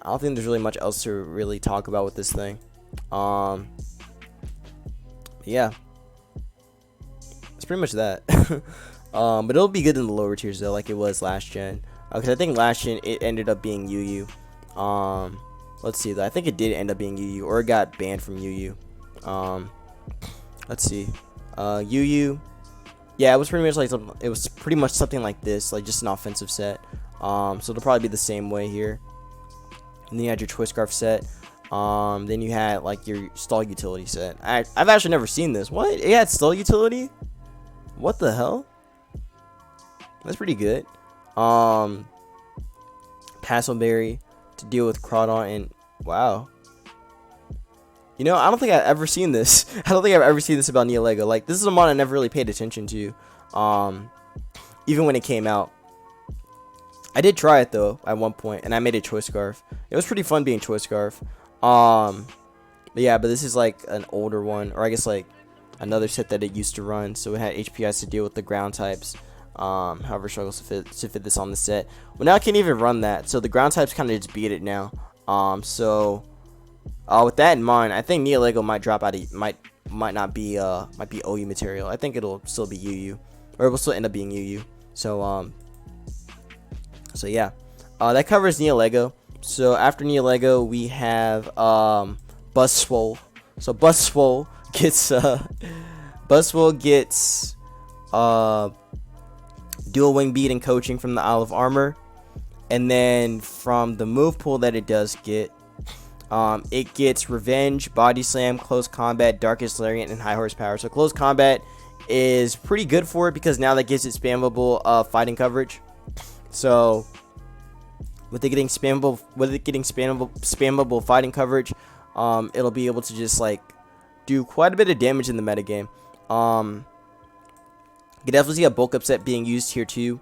I don't think there's really much else to really talk about with this thing. Yeah, it's pretty much that. But it'll be good in the lower tiers though, like it was last gen. Because I think last gen it ended up being UU. Let's see though. I think it did end up being UU, or it got banned from UU. Let's see. UU. Yeah, it was pretty much like something like this, like just an offensive set. So it'll probably be the same way here. And then you had your Choice Scarf set. Then you had like your stall utility set. I've actually never seen this. What? It had stall utility? What the hell? That's pretty good. Passowberry to deal with Crawdon, and wow. You know, I don't think I've ever seen this. I don't think I've ever seen this about Nihilego. Like, this is a mon I never really paid attention to. Even when it came out. I did try it though at one point, and I made a Choice Scarf. It was pretty fun being Choice Scarf. But yeah, but this is like an older one, or I guess like another set that it used to run. So it had HPIs to deal with the ground types. However, struggles to fit this on the set. Well, now I can't even run that, so the ground types kind of just beat it now. With that in mind, I think Nihilego might drop out of might not be OU material. I think it'll still be UU, or it will still end up being UU. So yeah, that covers Nihilego. So after Nihilego, we have Buzzwole. So Buzzwole gets dual wing beat and coaching from the Isle of Armor, and then from the move pool that it does get, it gets Revenge, Body Slam, Close Combat, Darkest Lariat, and High Horsepower. So Close Combat is pretty good for it because now that gives it spammable fighting coverage. So with it getting spammable fighting coverage, it'll be able to just like do quite a bit of damage in the metagame. You can definitely see a bulk up set being used here too,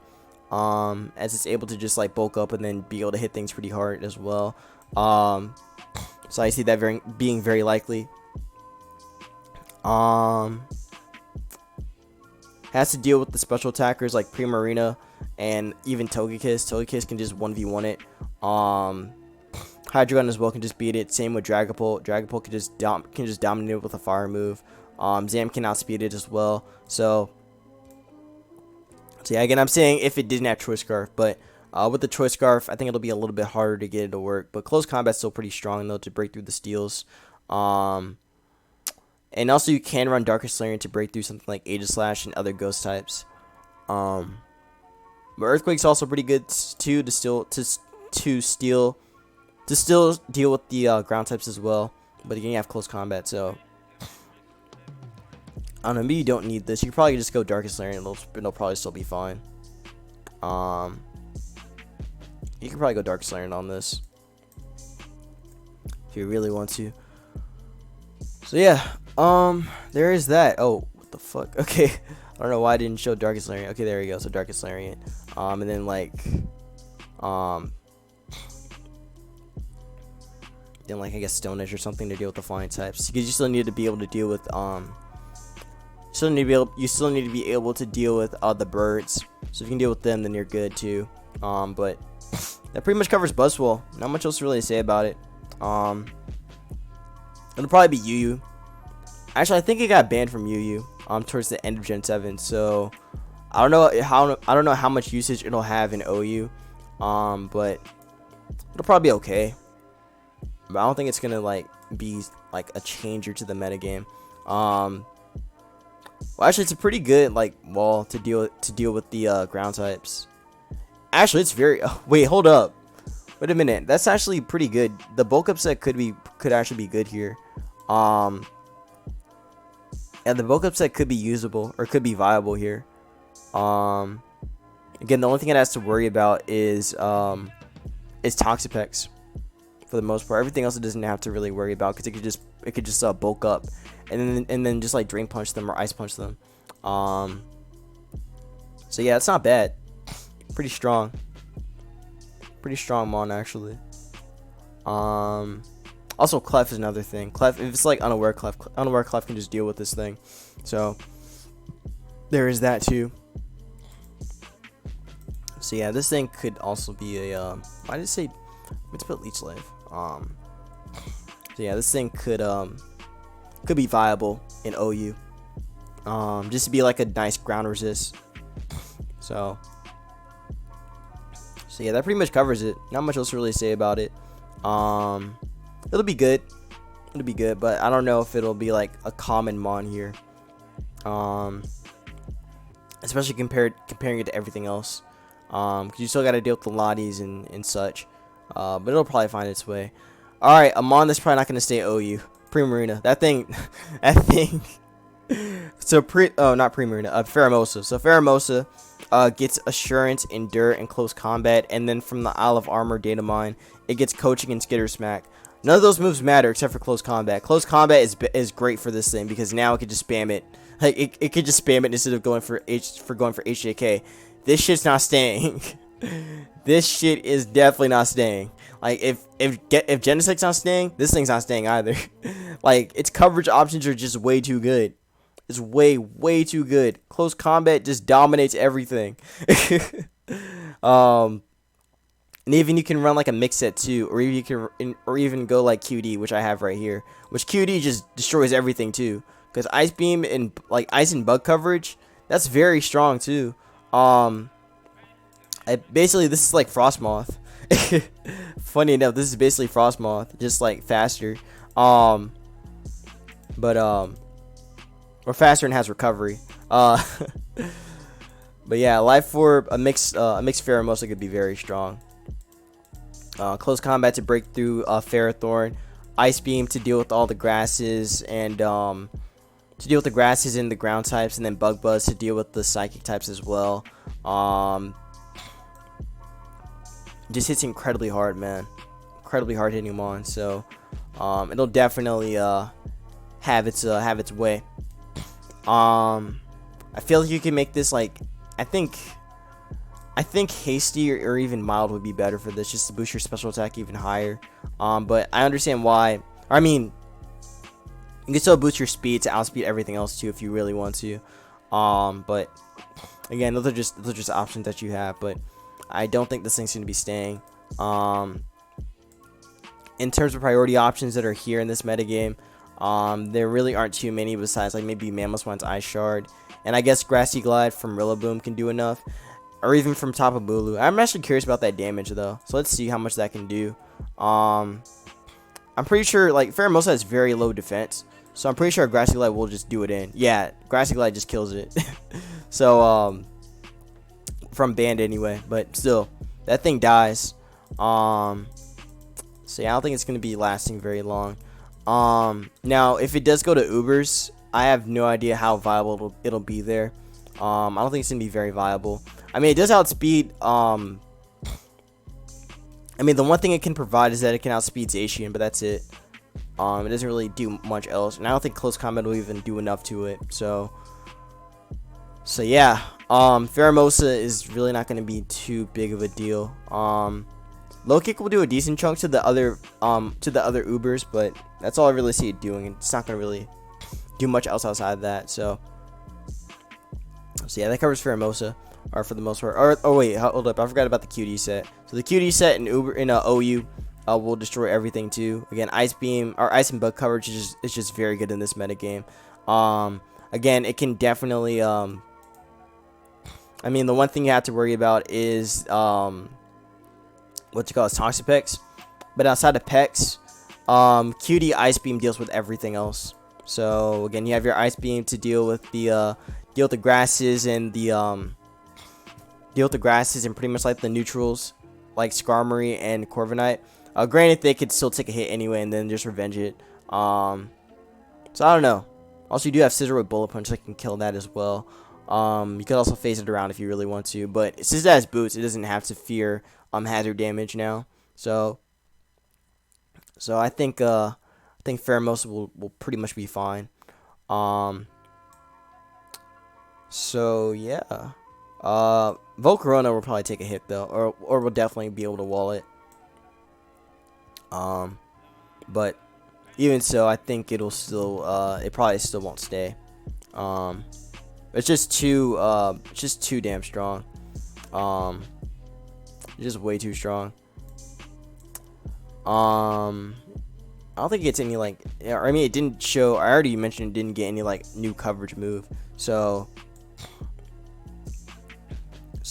as it's able to just like bulk up and then be able to hit things pretty hard as well. So I see that being very likely. Has to deal with the special attackers like Primarina and even Togekiss. Togekiss can just 1v1 it. Hydreigon as well can just beat it. Same with Dragapult. Dragapult can just dominate it with a fire move. Zam can outspeed it as well. So yeah, again, I'm saying if it didn't have Choice Scarf, but with the Choice Scarf, I think it'll be a little bit harder to get it to work. But Close Combat's still pretty strong, though, to break through the steals. And also, you can run Darkest Lariat to break through something like Aegislash and other ghost types. But Earthquake's also pretty good, too, to still deal with the ground types as well. But again, you have Close Combat, so I don't know, maybe you don't need this. You can probably just go Darkest Lariat, and it'll probably still be fine. You can probably go Darkest Lariat on this if you really want to. So yeah, there is that. Oh, what the fuck? Okay, I don't know why I didn't show Darkest Lariat. Okay, there we go. So Darkest Lariat. And then like, I guess Stone Edge or something to deal with the flying types. Because you still need to be able to deal with you still need to be able to deal with the birds. So if you can deal with them, then you're good too. But that pretty much covers Buzzwole. Not much else to really say about it. It'll probably be UU. Actually, I think it got banned from UU towards the end of Gen 7. So I don't know how much usage it'll have in OU. But it'll probably be okay. But I don't think it's gonna like be like a changer to the metagame. Well, actually, it's a pretty good like wall to deal with the ground types. Actually, it's very. Wait, hold up. Wait a minute. That's actually pretty good. The bulk up set could actually be good here. And the bulk up set could be usable or could be viable here. Again, the only thing it has to worry about is Toxapex. For the most part, everything else it doesn't have to really worry about because it could just bulk up and then just like Drain Punch them or Ice Punch them. So yeah, it's not bad. Pretty strong mon actually. Also Clef is another thing. Clef, if it's like unaware Clef can just deal with this thing. So there is that too. So yeah, this thing could also be a why did it say let's put leech life. So yeah, this thing could be viable in OU. Just to be like a nice ground resist. So yeah, that pretty much covers it. Not much else to really say about it. It'll be good. It'll be good, but I don't know if it'll be like a common mon here. Especially comparing it to everything else. Cause you still gotta deal with the Lotties and such. But it'll probably find its way. Alright, a mon that's probably not gonna stay OU. Primarina. That thing so not Primarina, Pheromosa. So Pheromosa gets Assurance, Endure, and Close Combat, and then from the Isle of Armor data mine, it gets Coaching and Skitter Smack. None of those moves matter except for Close Combat. Close Combat is great for this thing because now it could just spam it. Like it could just spam it instead of going for HJK. This shit's not staying. This shit is definitely not staying. Like if Genesec's not staying, this thing's not staying either. Like its coverage options are just way too good. It's way too good. Close Combat just dominates everything. And even you can run like a mix set too, or even go like QD, which I have right here. Which QD just destroys everything too, because Ice Beam and like Ice and Bug coverage, that's very strong too. Basically this is like Frostmoth. Funny enough, this is basically Frostmoth, just like faster. Or faster and has recovery. But yeah, Life Orb, a mixed Pheromosa could be very strong. Close Combat to break through Ferrothorn, Ice Beam to deal with all the grasses and the ground types, and then Bug Buzz to deal with the psychic types as well. Just hits incredibly hard, man. Incredibly hard hitting him on. So it'll definitely have its way. I feel like you can make this like I think hasty or even mild would be better for this, just to boost your special attack even higher. But I understand why. I mean, you can still boost your speed to outspeed everything else too if you really want to. But again, those are just options that you have. But I don't think this thing's gonna be staying. In terms of priority options that are here in this metagame, there really aren't too many besides like maybe Mamoswine's Ice Shard, and I guess Grassy Glide from Rillaboom can do enough. Or even from Tapu Bulu. I'm actually curious about that damage though. So let's see how much that can do. I'm pretty sure like Pheromosa has very low defense. So I'm pretty sure Grassy Glide will just do it in. Yeah, Grassy Glide just kills it. So from Band anyway. But still, that thing dies. So yeah, I don't think it's gonna be lasting very long. Now if it does go to Ubers, I have no idea how viable it'll be there. I don't think it's gonna be very viable. I mean, it does outspeed, I mean, the one thing it can provide is that it can outspeed Zacian, but that's it. It doesn't really do much else, and I don't think Close Combat will even do enough to it, so yeah, Pheromosa is really not going to be too big of a deal. Low Kick will do a decent chunk to the other Ubers, but that's all I really see it doing, and it's not going to really do much else outside of that, so yeah, that covers Pheromosa. Or for the most part. Oh wait, hold up, I forgot about the QD set. So the QD set in OU will destroy everything too. Again, Ice Beam or Ice and Bug coverage is just very good in this metagame. Again, it can definitely I mean, the one thing you have to worry about is Toxipex. But outside of Pex, QD Ice Beam deals with everything else. So again, you have your Ice Beam to deal with the grasses and pretty much like the neutrals like Skarmory and Corviknight. Granted, they could still take a hit anyway and then just revenge it. So I don't know. Also, you do have Scissor with Bullet Punch that can kill that as well. You could also phase it around if you really want to, but since it has boots, it doesn't have to fear hazard damage now. So I think Pheromosa will pretty much be fine. So yeah. Volcarona will probably take a hit though, or will definitely be able to wall it. But even so, I think it'll still it probably still won't stay. It's just too damn strong. It's just way too strong. I don't think it gets any like, I mean, it didn't show. I already mentioned it didn't get any like new coverage move. So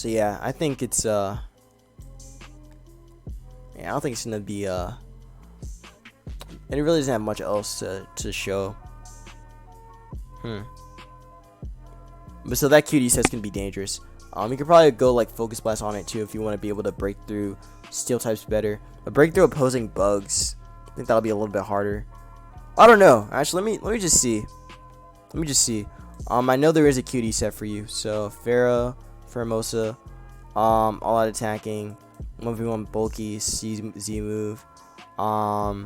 yeah, I think it's yeah, I don't think it's gonna be and it really doesn't have much else to show. But so that QD set's gonna be dangerous. You could probably go like Focus Blast on it too if you want to be able to break through steel types better. But break through opposing bugs, I think that'll be a little bit harder. I don't know. Actually, let me just see. I know there is a QD set for you. So Pheromosa, all out attacking, 1v1 bulky, Z move. I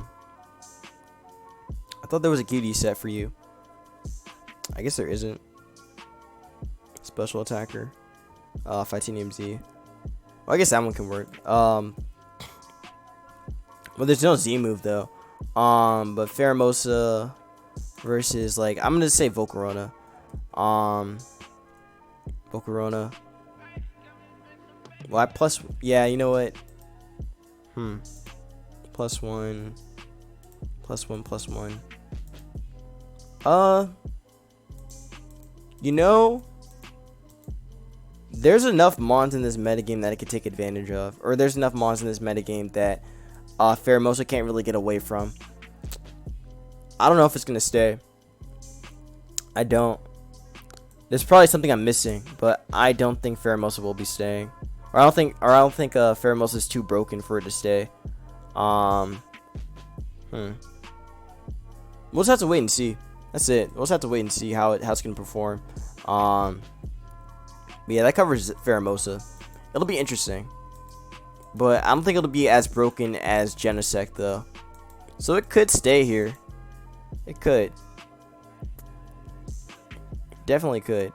thought there was a QD set for you. I guess there isn't. Special attacker. Titanium Z. Well, I guess that one can work. Well, there's no Z move though. But Pheromosa versus like I'm gonna say Volcarona. Volcarona. Well, yeah, you know what? +1. You know, there's enough mons in this metagame that it could take advantage of. Or there's enough mons in this metagame that Pheromosa can't really get away from. I don't know if it's going to stay. I don't. There's probably something I'm missing, but I don't think Pheromosa will be staying. Or I don't think Pheromosa is too broken for it to stay. We'll just have to wait and see. That's it. We'll just have to wait and see how it's going to perform. But yeah, that covers Pheromosa. It'll be interesting. But I don't think it'll be as broken as Genesect, though. So it could stay here. It could. Definitely could.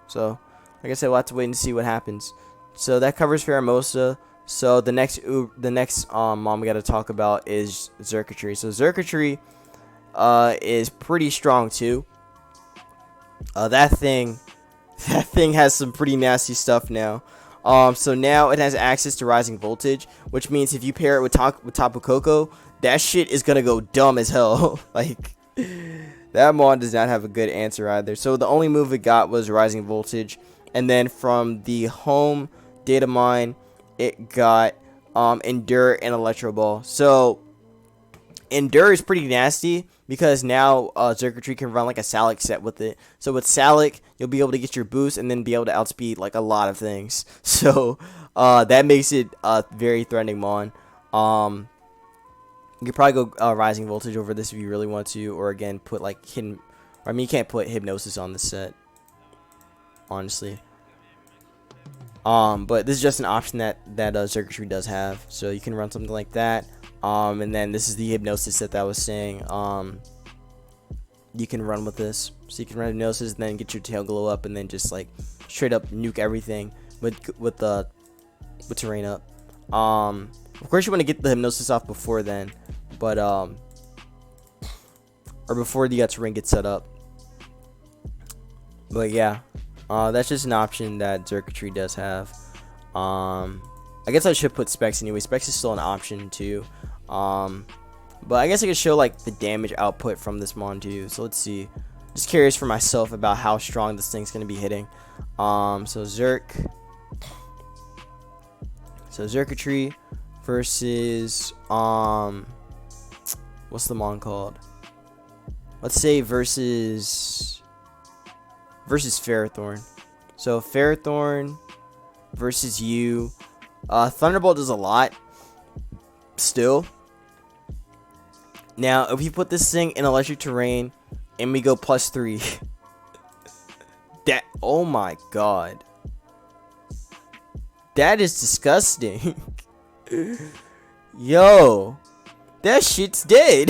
So, like I said, we'll have to wait and see what happens. So that covers Pheromosa. So the next mom we got to talk about is Xurkitree. So Xurkitree is pretty strong too. That thing has some pretty nasty stuff now. So now it has access to Rising Voltage, which means if you pair it with Tapu Koko, that shit is gonna go dumb as hell. Like, that mon does not have a good answer either. So the only move it got was Rising Voltage, and then from the home data mine, it got Endure and Electro Ball. So Endure is pretty nasty because now Xurkitree can run like a Salic set with it. So with Salic, you'll be able to get your boost and then be able to outspeed like a lot of things. So that makes it a very threatening mon. You could probably go Rising Voltage over this if you really want to, or again put like hidden. I mean, you can't put Hypnosis on this set, honestly. But this is just an option that Xurkitree does have, so you can run something like that. And then this is the Hypnosis set that I was saying. You can run with this, so you can run Hypnosis, and then get your Tail Glow up, and then just like straight up nuke everything with terrain up. Of course, you want to get the Hypnosis off before then, but or before the terrain gets set up. But yeah, that's just an option that Xurkitree does have. I guess I should put Specs anyway. Specs is still an option too. But I guess I could show like the damage output from this mon too. So let's see. Just curious for myself about how strong this thing's gonna be hitting. So Xurkitree versus what's the mon called? Let's say versus Ferrothorn. So Ferrothorn versus you. Thunderbolt does a lot still. Now if we put this thing in electric terrain and we go +3, that, oh my god, that is disgusting. Yo, that shit's dead.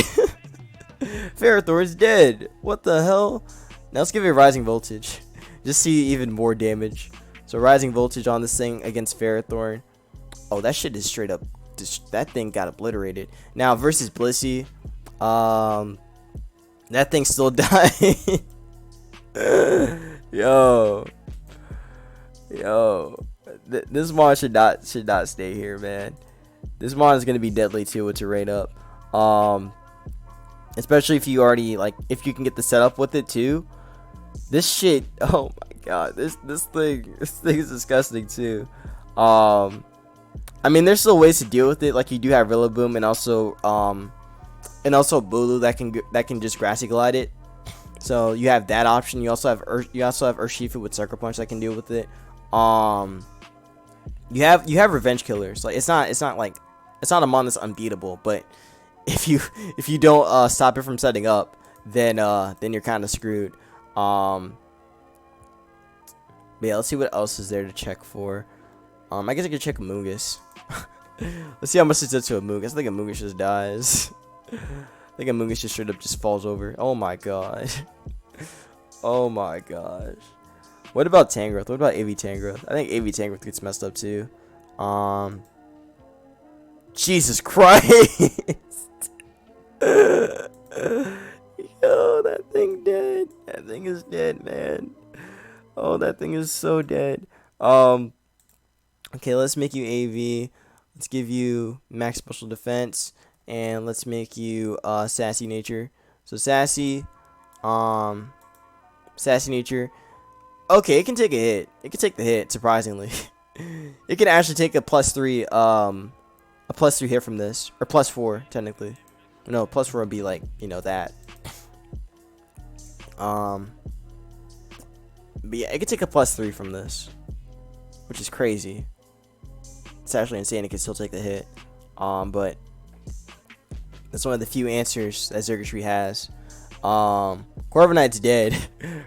Ferrothorn's dead. What the hell? Now let's give it Rising Voltage. Just see even more damage. So Rising Voltage on this thing against Ferrothorn. Oh, that shit is straight up. That thing got obliterated. Now versus Blissey. That thing still dying. Yo. This mon should not stay here, man. This mon is gonna be deadly too with terrain up. Especially if you already if you can get the setup with it too. This shit, oh my god, this thing is disgusting too. I mean, there's still ways to deal with it. Like you do have Rillaboom and also Bulu that can just grassy glide it. So you have that option. You also have Urshifu with Sucker Punch that can deal with it. You have Revenge Killers. Like it's not a mon that's unbeatable, but if you don't stop it from setting up, then you're kind of screwed. But yeah, let's see what else is there to check for. I guess I could check Amoonguss. Let's see how much it does to Amoonguss. I think Amoonguss just dies. I think Amoonguss just straight up just falls over. Oh my god. Oh my gosh. What about Tangrowth? What about AV Tangrowth? I think AV Tangrowth gets messed up too. Jesus Christ. Yo, that thing dead. That thing is dead, man. Oh, that thing is so dead. Okay, let's make you AV. Let's give you max special defense, and let's make you sassy nature. So sassy nature. Okay, it can take a hit. It can take the hit, surprisingly. It can actually take a +3 hit from this, or +4 technically. No, +4 would be like, that. But yeah, it could take a +3 from this, which is crazy. It's actually insane. It can still take the hit. But that's one of the few answers that Xurkitree has. Corviknight's dead.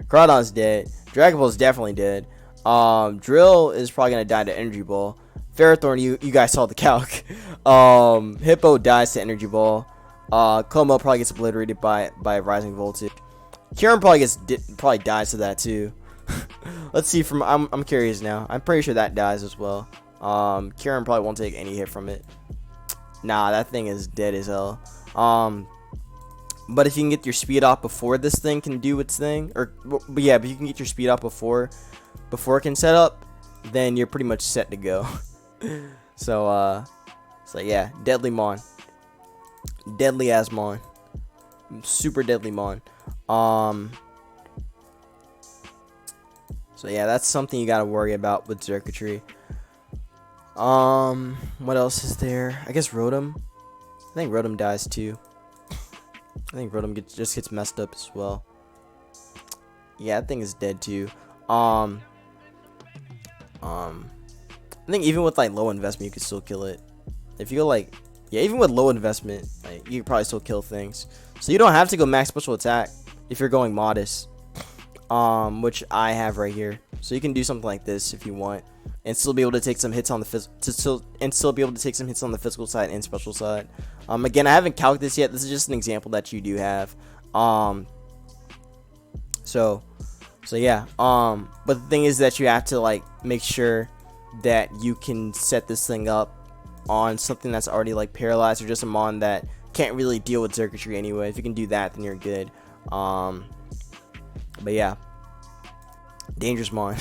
Groudon's dead. Dragon Ball's definitely dead. Drill is probably gonna die to Energy Ball. Ferrothorn, you guys saw the calc. Hippo dies to Energy Ball. Como probably gets obliterated by Rising Voltage. Kieran probably dies to that too. Let's see. I'm curious now. I'm pretty sure that dies as well. Kieran probably won't take any hit from it. Nah, that thing is dead as hell. But if you can get your speed off before this thing can do its thing, but you can get your speed off before it can set up, then you're pretty much set to go. So yeah, deadly mon, deadly as mon, super deadly mon. So yeah, that's something you gotta worry about with Xurkitree. What else is there? I guess Rotom. I think Rotom dies too. I think Rotom just gets messed up as well. Yeah, that thing is dead too. I think even with low investment, you can still kill it. If you go even with low investment, you can probably still kill things. So you don't have to go max special attack if you're going modest. Which I have right here. So you can do something like this if you want, and still be able to take some hits on the physical side and special side. Again, I haven't calculated this yet. This is just an example that you do have. So yeah. But the thing is that you have to make sure that you can set this thing up on something that's already paralyzed, or just a mon that can't really deal with Xurkitree anyway. If you can do that, then you're good. But yeah, dangerous mon.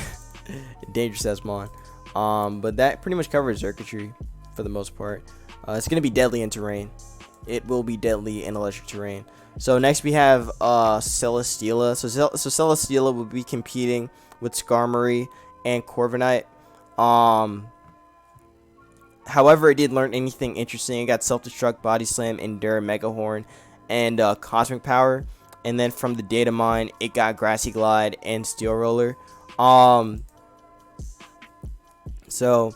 Dangerous as mon. But that pretty much covers Xurkitree for the most part. It's gonna be deadly in terrain. It will be deadly in electric terrain. So next we have Celesteela. So Celesteela will be competing with Skarmory and Corviknight. However, it did learn anything interesting. It got Self-Destruct, Body Slam, Endure, Mega Horn, and Cosmic Power. And then from the data mine, it got Grassy Glide and Steel Roller. So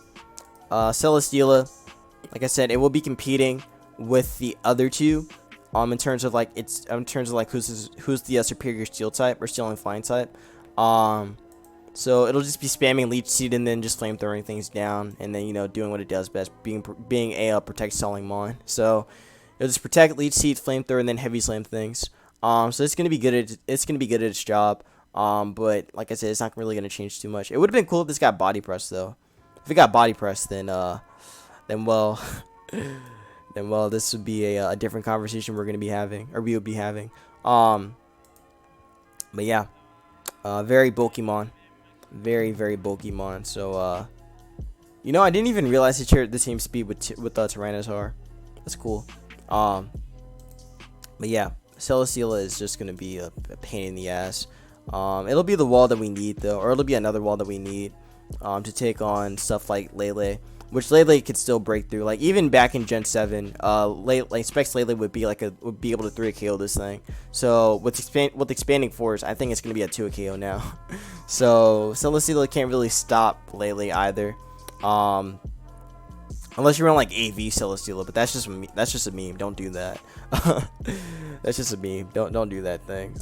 Celesteela, like I said, it will be competing with the other two. In terms of who's the superior Steel type or Steel and Flying type. So it'll just be spamming Leech Seed and then just flamethrowing things down, and then doing what it does best, being a protect stalling mon. So it'll just protect, Leech Seed, flamethrower, and then heavy slam things. So it's gonna be good at its job. But like I said, it's not really gonna change too much. It would have been cool if this got body press though. If it got body press, then well, this would be a different conversation we would be having. But yeah, very bulky mon, very bulky mon. So You know, I didn't even realize he shared the same speed with Tyrannosaur. That's cool. But yeah, Celesteela is just gonna be a pain in the ass. It'll be the wall that we need though, or it'll be another wall that we need to take on stuff like Lele, which Lele could still break through. Like even back in Gen 7, like Specs Lele would be able to 3 KO this thing. So with expanding force, I think it's gonna be a 2 KO now. So Celesteela can't really stop Lele either. Unless you run like AV Celesteela, but that's just a meme. Don't do that. That's just a meme. Don't do that thing.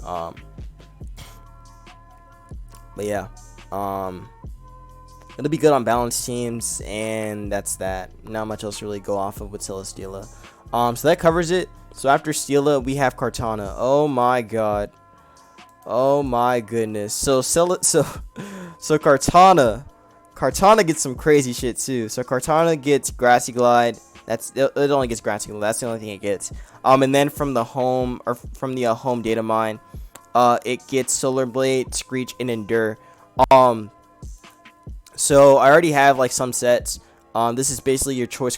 But yeah, it'll be good on balanced teams, and that's that. Not much else to really go off of with Celesteela. So that covers it. So after Steela, we have Kartana. Oh my god. Oh my goodness. So Kartana gets some crazy shit too. So Kartana gets Grassy Glide. It only gets Grassy Glide. That's the only thing it gets. And then from the home home data mine, it gets Solar Blade, Screech, and Endure. So I already have like some sets. This is basically your choice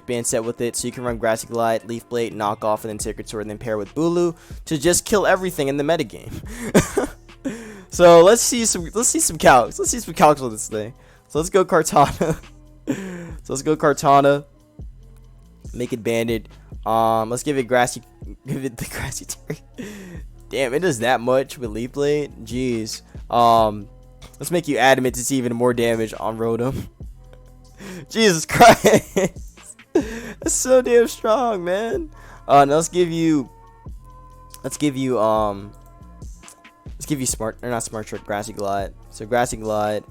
band set with it. So you can run Grassy Glide, Leaf Blade, Knock Off, and then Sacred Sword, and then pair with Bulu to just kill everything in the metagame. So let's see some calcs. Let's see some calcs on this thing. So let's go Kartana. Make it banded. Let's give it the Grassy Terry. Damn, it does that much with Leaf Blade. Jeez. Let's make you adamant to see even more damage on Rotom. Jesus Christ. That's so damn strong, man. Now let's give you Grassy Glide. So Grassy Glide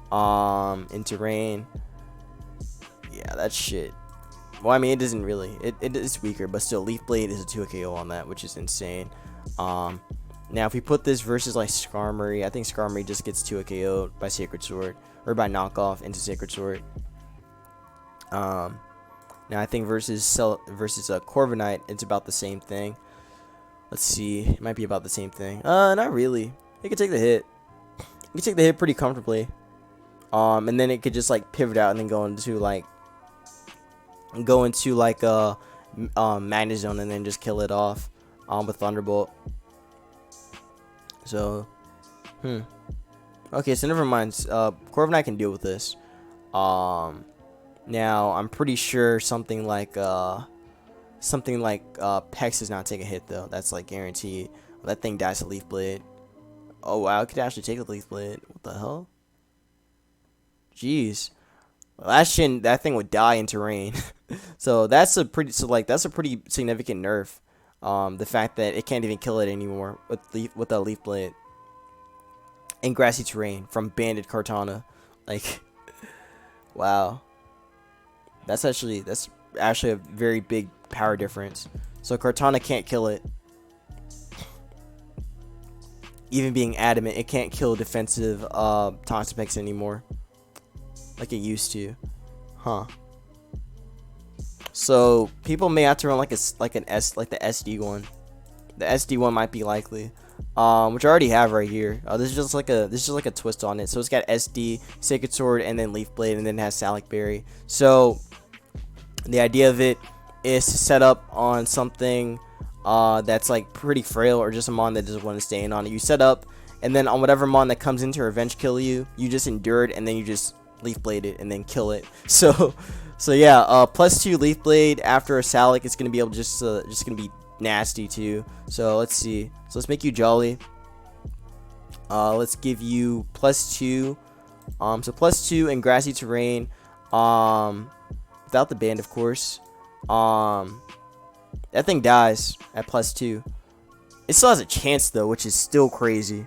into Rain. Yeah, that shit. Well, I mean, it doesn't really. It is weaker, but still, Leaf Blade is a 2 KO on that, which is insane. Now if we put this versus like Skarmory, I think Skarmory just gets 2 KO by Sacred Sword or by knockoff into Sacred Sword. Now I think versus Corviknight, it's about the same thing. Let's see, it might be about the same thing. Not really. It could take the hit. It could take the hit pretty comfortably. And then it could just like pivot out and then go into like Magnet Zone and then just kill it off with Thunderbolt. So, okay, so never mind. Corviknight can deal with this. Now I'm pretty sure something like Pex does not take a hit though. That's like guaranteed. That thing dies to Leaf Blade. Oh wow, it could actually take a Leaf Blade. What the hell? Jeez. Last gen, that thing would die into Rain. So that's a pretty significant nerf. The fact that it can't even kill it anymore with a Leaf Blade and Grassy Terrain from banded Kartana. Like, wow. That's actually a very big power difference. So Kartana can't kill it. Even being adamant, it can't kill defensive Toxapex anymore like it used to. Huh. So people may have to run like the SD one. The SD one might be likely. Which I already have right here. This is just like a twist on it. So it's got SD, Sacred Sword, and then Leaf Blade, and then it has Salic Berry. So the idea of it is to set up on something that's like pretty frail, or just a mon that doesn't want to stay in on it. You set up, and then on whatever mon that comes in to revenge kill you, you just endure it, and then you just Leaf Blade it and then kill it. So yeah, +2 Leaf Blade after a Salic is gonna be able just gonna be nasty too. So let's see. So let's make you Jolly. Let's give you +2. So +2 and Grassy Terrain. Without the band, of course. That thing dies at +2. It still has a chance though, which is still crazy.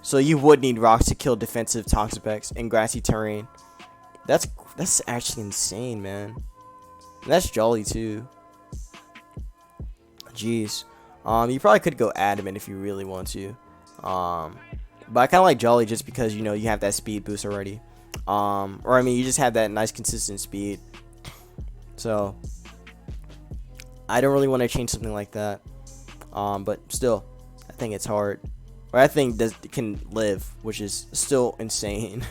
So you would need rocks to kill defensive Toxapex and Grassy Terrain. That's actually insane, man. And that's Jolly too. Jeez. You probably could go Adamant if you really want to. But I kind of like Jolly just because, you know, you have that speed boost already. Or I mean, you just have that nice consistent speed. So I don't really want to change something like that. But still, I think it's hard. Or I think can live, which is still insane.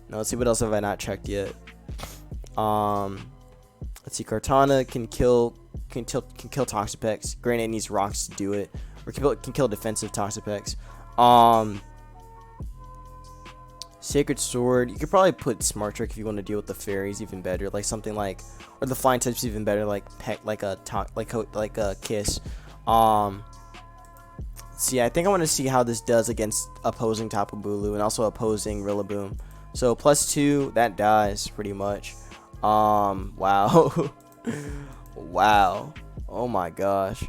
Now let's see, what else have I not checked yet? Let's see, Kartana can kill Toxapex. Granted, it needs rocks to do it. Or can kill defensive Toxapex. Sacred Sword. You could probably put Smart Trick if you want to deal with the fairies even better. Like something like, or the flying types even better. Like a Kiss. See, I think I want to see how this does against opposing Tapu Bulu and also opposing Rillaboom. So +2, that dies pretty much. Wow. Wow. Oh my gosh.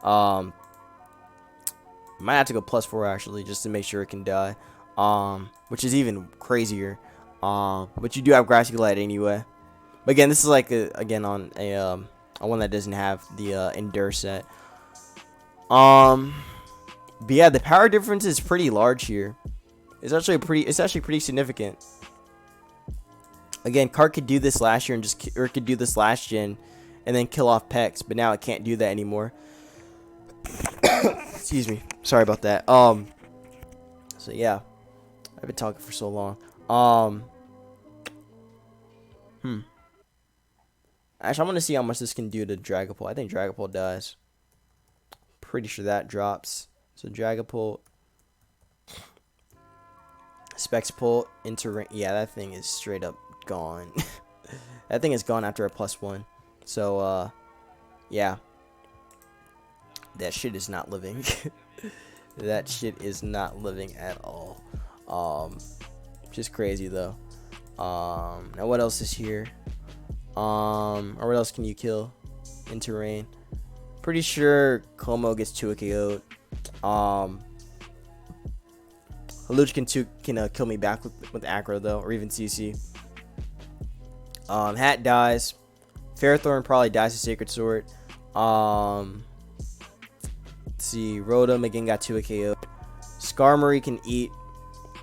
Might have to go +4 actually, just to make sure it can die. Which is even crazier. But you do have Grassy Light anyway. But again, this is like again on a one that doesn't have the Endure set. But yeah, the power difference is pretty large here. It's actually pretty significant. Again, Cart could do this last year and or it could do this last gen and then kill off Pex, but now it can't do that anymore. Excuse me. Sorry about that. So yeah. I've been talking for so long. Actually, I want to see how much this can do to Dragapult. I think Dragapult dies. Pretty sure that drops. So Dragapult, Spexpult into yeah, that thing is straight up gone. That thing is gone after a +1. So yeah, that shit is not living. That shit is not living at all. Just crazy though. Now what else is here? Or what else can you kill in terrain? Pretty sure Como gets 2 KO'd. Haluch can kill me back with Acro though, or even CC. Hat dies. Ferrothorn probably dies to Sacred Sword. Let's see, Rotom again got 2 KO'd. Skarmory can eat,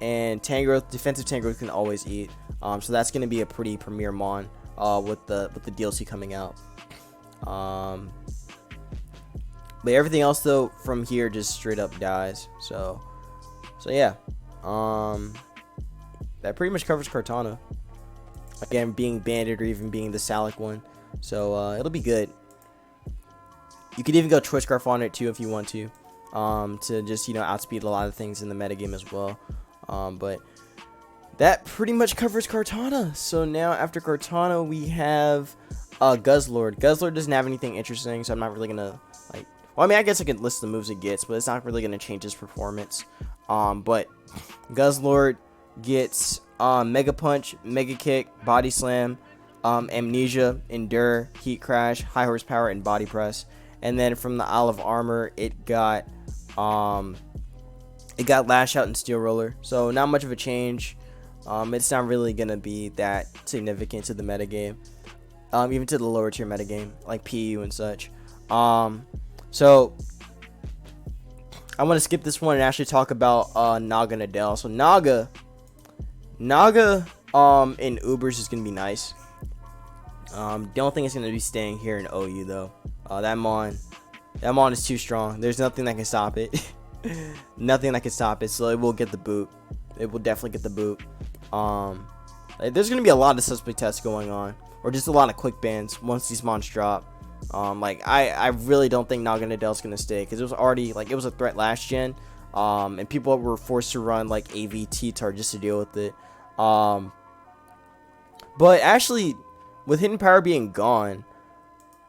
and Tangrowth, defensive Tangrowth can always eat. So that's gonna be a pretty premier mon with the DLC coming out. But everything else though from here just straight up dies. So yeah. That pretty much covers Kartana. Again, being banded or even being the Salic one. So it'll be good. You could even go Choice Scarf on it too if you want to just, you know, outspeed a lot of things in the metagame as well. But that pretty much covers Kartana. So now after Kartana we have Guzzlord. Guzzlord doesn't have anything interesting, so I'm not really gonna like, well, I mean, I guess I could list the moves it gets, but it's not really gonna change his performance. But Guzzlord gets Mega Punch, Mega Kick, Body Slam, Amnesia, Endure, Heat Crash, High Horsepower, and Body Press. And then from the Isle of Armor, it got Lash Out and Steel Roller. So not much of a change. It's not really gonna be that significant to the metagame, even to the lower tier metagame like PU and such. So I want to skip this one and actually talk about Naganadel. So Naga in Ubers is gonna be nice. Don't think it's gonna be staying here in OU though. That mon is too strong. There's nothing that can stop it. Nothing that can stop it. So it will get the boot. It will definitely get the boot. There's gonna be a lot of suspect tests going on, or just a lot of quick bans once these mons drop. I really don't think Naganadel's gonna stay, because it was already like, it was a threat last gen, and people were forced to run like AVT tar just to deal with it. But actually, with hidden power being gone,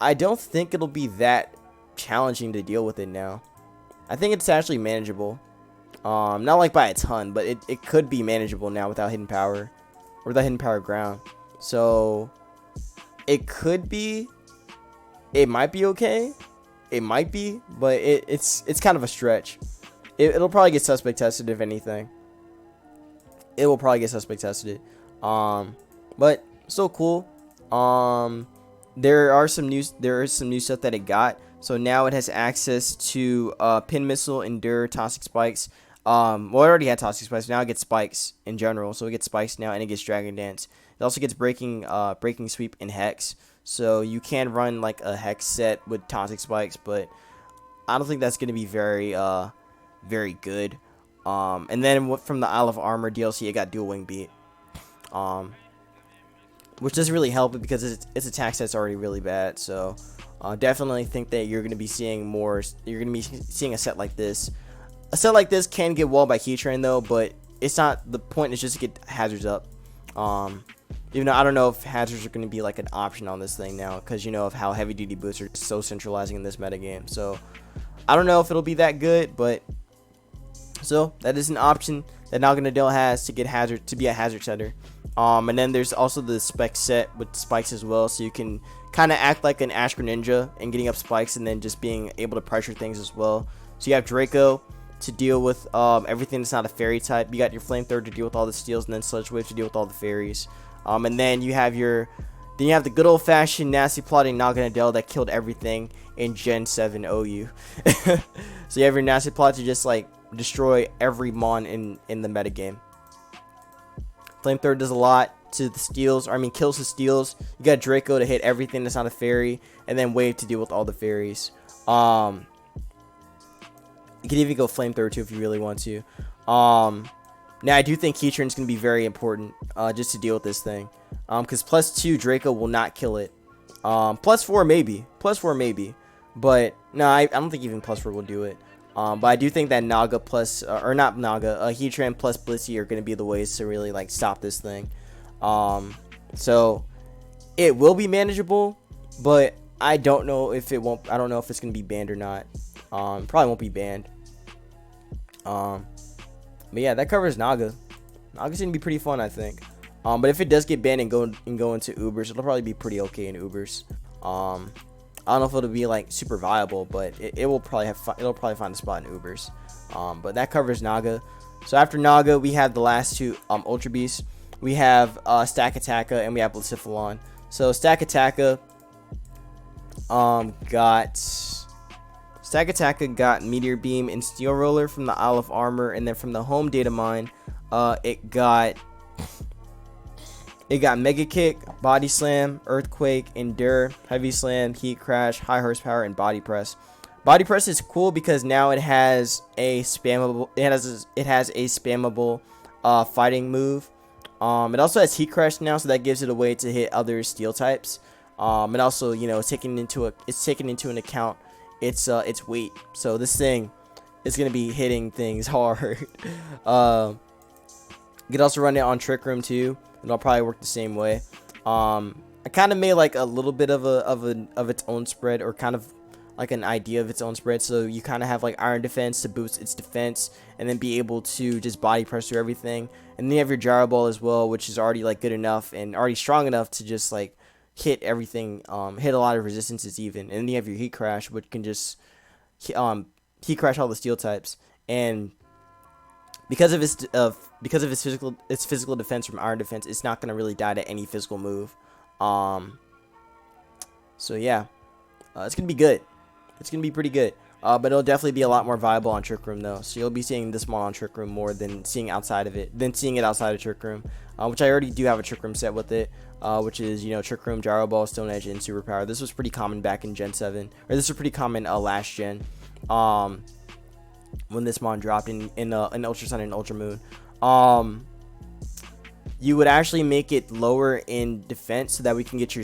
I don't think it'll be that challenging to deal with it now. I think it's actually manageable. Not like by a ton, but it could be manageable now without hidden power, or without hidden power ground. So it could be, it might be okay. It might be, but it's kind of a stretch. It'll probably get suspect tested if anything. It will probably get suspect tested. But still cool. There is some new stuff that it got. So now it has access to Pin Missile, Endure, Toxic Spikes. Well, it already had Toxic Spikes. Now it gets Spikes in general. So it gets Spikes now, and it gets Dragon Dance. It also gets Breaking Sweep and Hex. So you can run like a Hex set with Toxic Spikes, but I don't think that's going to be very very good. And then from the Isle of Armor DLC, it got Dual Wing Beat. which doesn't really help it because its attack set's already really bad. So definitely think that you're going to be seeing more. You're going to be seeing a set like this. A set like this can get walled by Keytrain though, but it's not the point. Is just to get hazards up. Even though I don't know if hazards are going to be like an option on this thing now, because you know of how heavy duty boots are so centralizing in this metagame. So I don't know if it'll be that good, but so that is an option that Naganadel has to get hazard, to be a hazard setter. And then there's also the spec set with spikes as well, so you can kind of act like an Ash Greninja and getting up spikes and then just being able to pressure things as well. So you have Draco to deal with everything that's not a fairy type. You got your Flamethrower to deal with all the steals, and then Sludge Wave to deal with all the fairies. And then you have the good old fashioned nasty plotting Naganadel that killed everything in Gen 7 OU. So you have your nasty plot to just like destroy every mon in the metagame. Flamethrower does a lot to the steals, kills the steals. You got Draco to hit everything that's not a fairy, and then Wave to deal with all the fairies. You can even go Flamethrower too if you really want to. Now I do think Keytrain is going to be very important just to deal with this thing, because +2 Draco will not kill it. +4 maybe, but no, I don't think even +4 will do it. But I do think that Naga plus, or not Naga, Heatran plus Blissey are going to be the ways to really like stop this thing. So it will be manageable, but I don't know if it won't. I don't know if it's going to be banned or not. Probably won't be banned. But yeah, that covers Naga. Naga's going to be pretty fun, I think. But if it does get banned and go into Ubers, it'll probably be pretty okay in Ubers. I don't know if it'll be like super viable, but it will probably it'll probably find a spot in Ubers. But that covers Naga. So after Naga, we have the last two Ultra Beasts. We have Stakataka and we have Blacephalon. So Stakataka got Meteor Beam and Steel Roller from the Isle of Armor, and then from the home data mine, it got Mega Kick, Body Slam, Earthquake, Endure, Heavy Slam, Heat Crash, High Horsepower, and Body Press. Body Press is cool because now it has a spammable. It has a spammable fighting move. It also has Heat Crash now, so that gives it a way to hit other Steel types. And also, you know, it's taken into an account its weight. So this thing is gonna be hitting things hard. You can also run it on Trick Room too. It'll probably work the same way. I kind of made like a little bit of its own spread, or kind of like an idea of its own spread. So you kind of have like Iron Defense to boost its defense, and then be able to just body press through everything. And then you have your Gyro Ball as well, which is already like good enough and already strong enough to just like hit everything, hit a lot of resistances even. And then you have your Heat Crash, which can just Heat Crash all the Steel types. And because of its physical defense from Iron Defense, it's not gonna really die to any physical move. So yeah, it's gonna be good. It's gonna be pretty good. But it'll definitely be a lot more viable on Trick Room though. So you'll be seeing this one on Trick Room more than seeing it outside of Trick Room, which I already do have a Trick Room set with it, which is, you know, Trick Room, Gyro Ball, Stone Edge, and Superpower. This was pretty common back in Gen 7, or this was pretty common last gen. When this mon dropped in Ultra Sun and Ultra Moon, you would actually make it lower in defense so that we can get you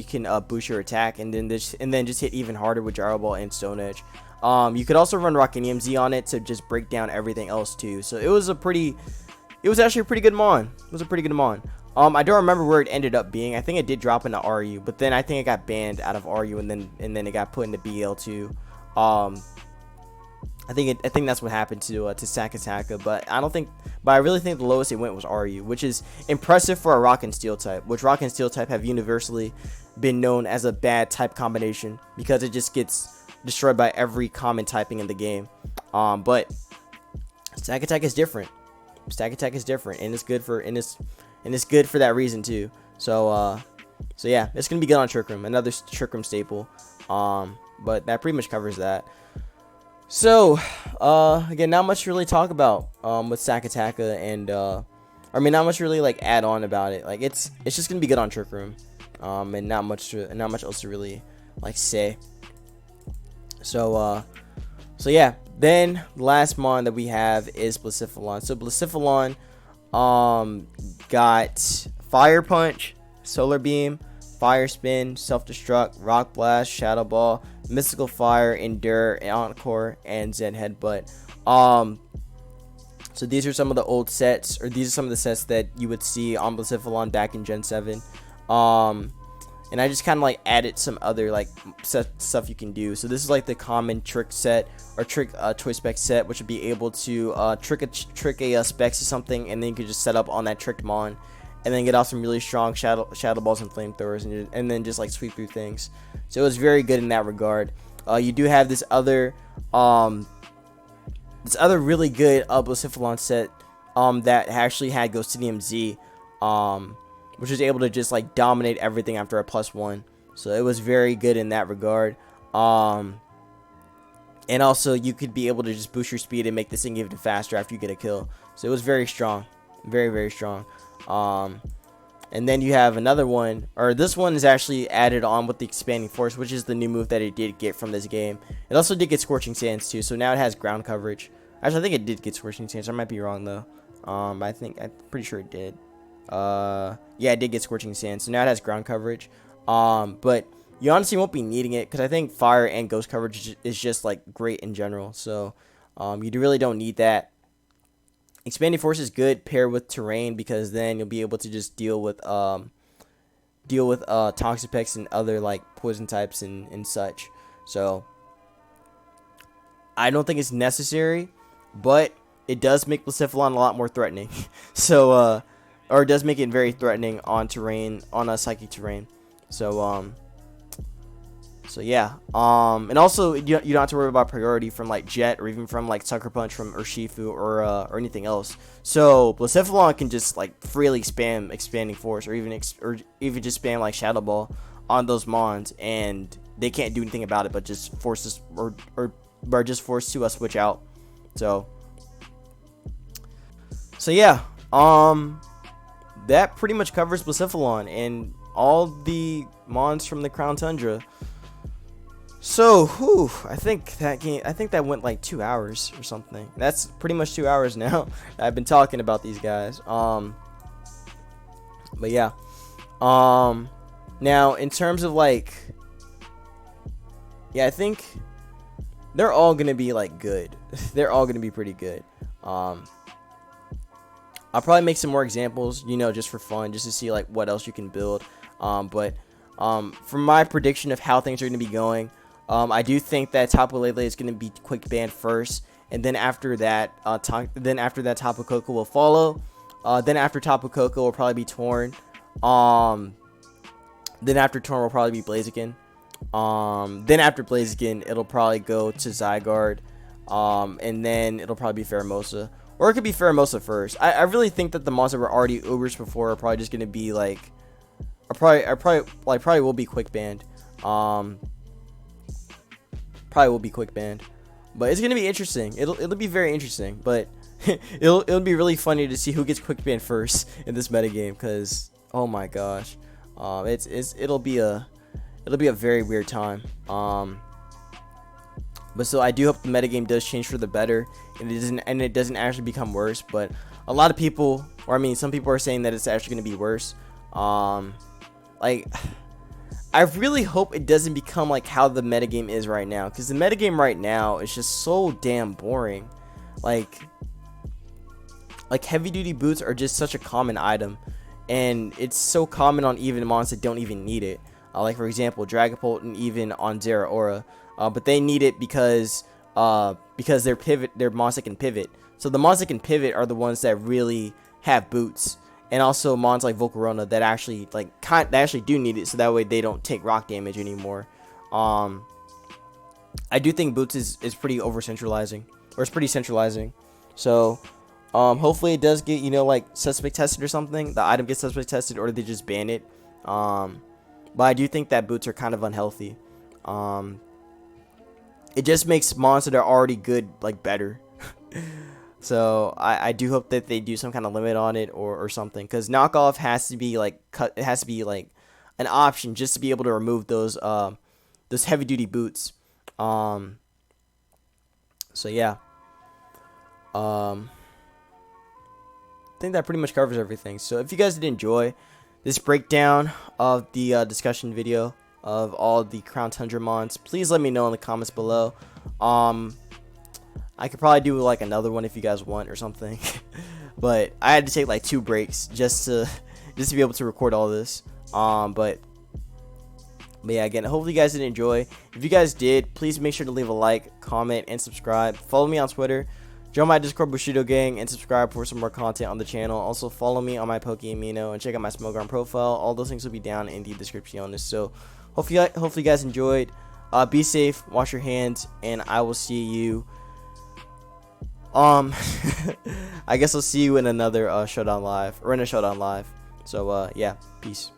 can boost your attack, and then just hit even harder with Gyro Ball and Stone Edge. You could also run Rockinium Z on it to just break down everything else too. So it was actually a pretty good mon. It was a pretty good mon. I don't remember where it ended up being. I think it did drop into RU, but then I think it got banned out of RU, and then it got put into BL too. I think that's what happened to Stakataka, but I really think the lowest it went was RU, which is impressive for a Rock and Steel type, which Rock and Steel type have universally been known as a bad type combination because it just gets destroyed by every common typing in the game. But Stakataka is different. Stakataka is different, and it's good for that reason too. So yeah, it's gonna be good on Trick Room, another Trick Room staple. But that pretty much covers that. So, again, not much to really talk about with Stakataka, and not much to really like add on about it. Like it's just gonna be good on Trick Room, and not much else to really like say. So yeah. Then the last mon that we have is Blacephalon. So Blacephalon, got Fire Punch, Solar Beam, Fire Spin, Self Destruct, Rock Blast, Shadow Ball, Mystical Fire, Endure, Encore, and Zen Headbutt. So these are some of the old sets, or these are some of the sets that you would see on Blacephalon back in Gen 7. And I just kind of like added some other like stuff you can do. So this is like the common trick set, or trick choice spec set, which would be able to trick a specs or something, and then you could just set up on that tricked mon, and then get off some really strong shadow balls and flamethrowers, and then just like sweep through things. So it was very good in that regard. You do have this other really good Blacephalon set that actually had Ghostidium Z, which was able to just like dominate everything after a +1. So it was very good in that regard. And also you could be able to just boost your speed and make this thing even faster after you get a kill. So it was very strong, very strong. And then you have another one, or this one is actually added on with the Expanding Force, which is the new move that it did get from this game. It also did get Scorching Sands too, so now it has ground coverage. Actually, I think it did get Scorching Sands. I might be wrong though. I'm pretty sure it did. Yeah, it did get Scorching Sands, so now it has ground coverage. But you honestly won't be needing it, because I think fire and ghost coverage is just like great in general. So you really don't need that. Expanding Force is good paired with terrain, because then you'll be able to just deal with Toxapex and other like poison types and such. So I don't think it's necessary, but it does make Blacephalon a lot more threatening. So or it does make it very threatening on terrain, on a psychic terrain. So so yeah, and also you don't have to worry about priority from like Jet, or even from like Sucker Punch from Urshifu, or anything else. So Blacephalon can just like freely spam Expanding Force, or even just spam like Shadow Ball on those mons, and they can't do anything about it, but just force us, or just forced to switch out. So yeah, that pretty much covers Blacephalon and all the mons from the Crown Tundra. So, I think that went like 2 hours or something. That's pretty much 2 hours now I've been talking about these guys. But yeah. Now in terms of like, yeah, I think they're all gonna be like good. They're all gonna be pretty good. I'll probably make some more examples, just for fun, just to see like what else you can build. But from my prediction of how things are gonna be going, I do think that Tapu Lele is going to be quick banned first, and then after that, Tapu Koko will follow. Then after Tapu Koko will probably be Torn. Then after Torn will probably be Blaziken. Then after Blaziken, it'll probably go to Zygarde. And then it'll probably be Pheromosa, or it could be Pheromosa first. I really think that the mons that were already Ubers before are probably just going to be like, probably will be quick banned. Probably will be quick banned, but it's gonna be interesting. It'll be very interesting, but it'll be really funny to see who gets quick banned first in this metagame, because oh my gosh, it'll be a very weird time. But so I do hope the metagame does change for the better, and it doesn't actually become worse. But a lot of people, or I mean some people, are saying that it's actually gonna be worse. Like, I really hope it doesn't become like how the metagame is right now, because the metagame right now is just so damn boring. Like heavy duty boots are just such a common item, and it's so common on even mons that don't even need it. Like for example, Dragapult, and even on Zeraora, but they need it because they're mons that can pivot. So the mons that can pivot are the ones that really have boots. And also mons like Volcarona that actually do need it, so that way they don't take rock damage anymore. I do think boots is pretty over centralizing, or it's pretty centralizing. So hopefully it does get like suspect tested or something. The item gets suspect tested, or they just ban it. But I do think that boots are kind of unhealthy. It just makes mons that are already good like better. So I do hope that they do some kind of limit on it, or something, because knockoff has to be like it has to be like an option, just to be able to remove those heavy duty boots. So yeah. think that pretty much covers everything. So if you guys did enjoy this breakdown of the discussion video of all the Crown Tundra mons, please let me know in the comments below. I could probably do like another one if you guys want or something. But I had to take like 2 breaks just to be able to record all this. But yeah, again, hopefully you guys did enjoy. If you guys did, please make sure to leave a like, comment, and subscribe. Follow me on Twitter, join my Discord Bushido gang, and subscribe for some more content on the channel. Also follow me on my Pokeamino and check out my Smogon profile. All those links will be down in the description. So hopefully you guys enjoyed. Be safe, wash your hands, and I will see you. I guess I'll see you in another Showdown Live, or in a Showdown Live. So yeah, peace.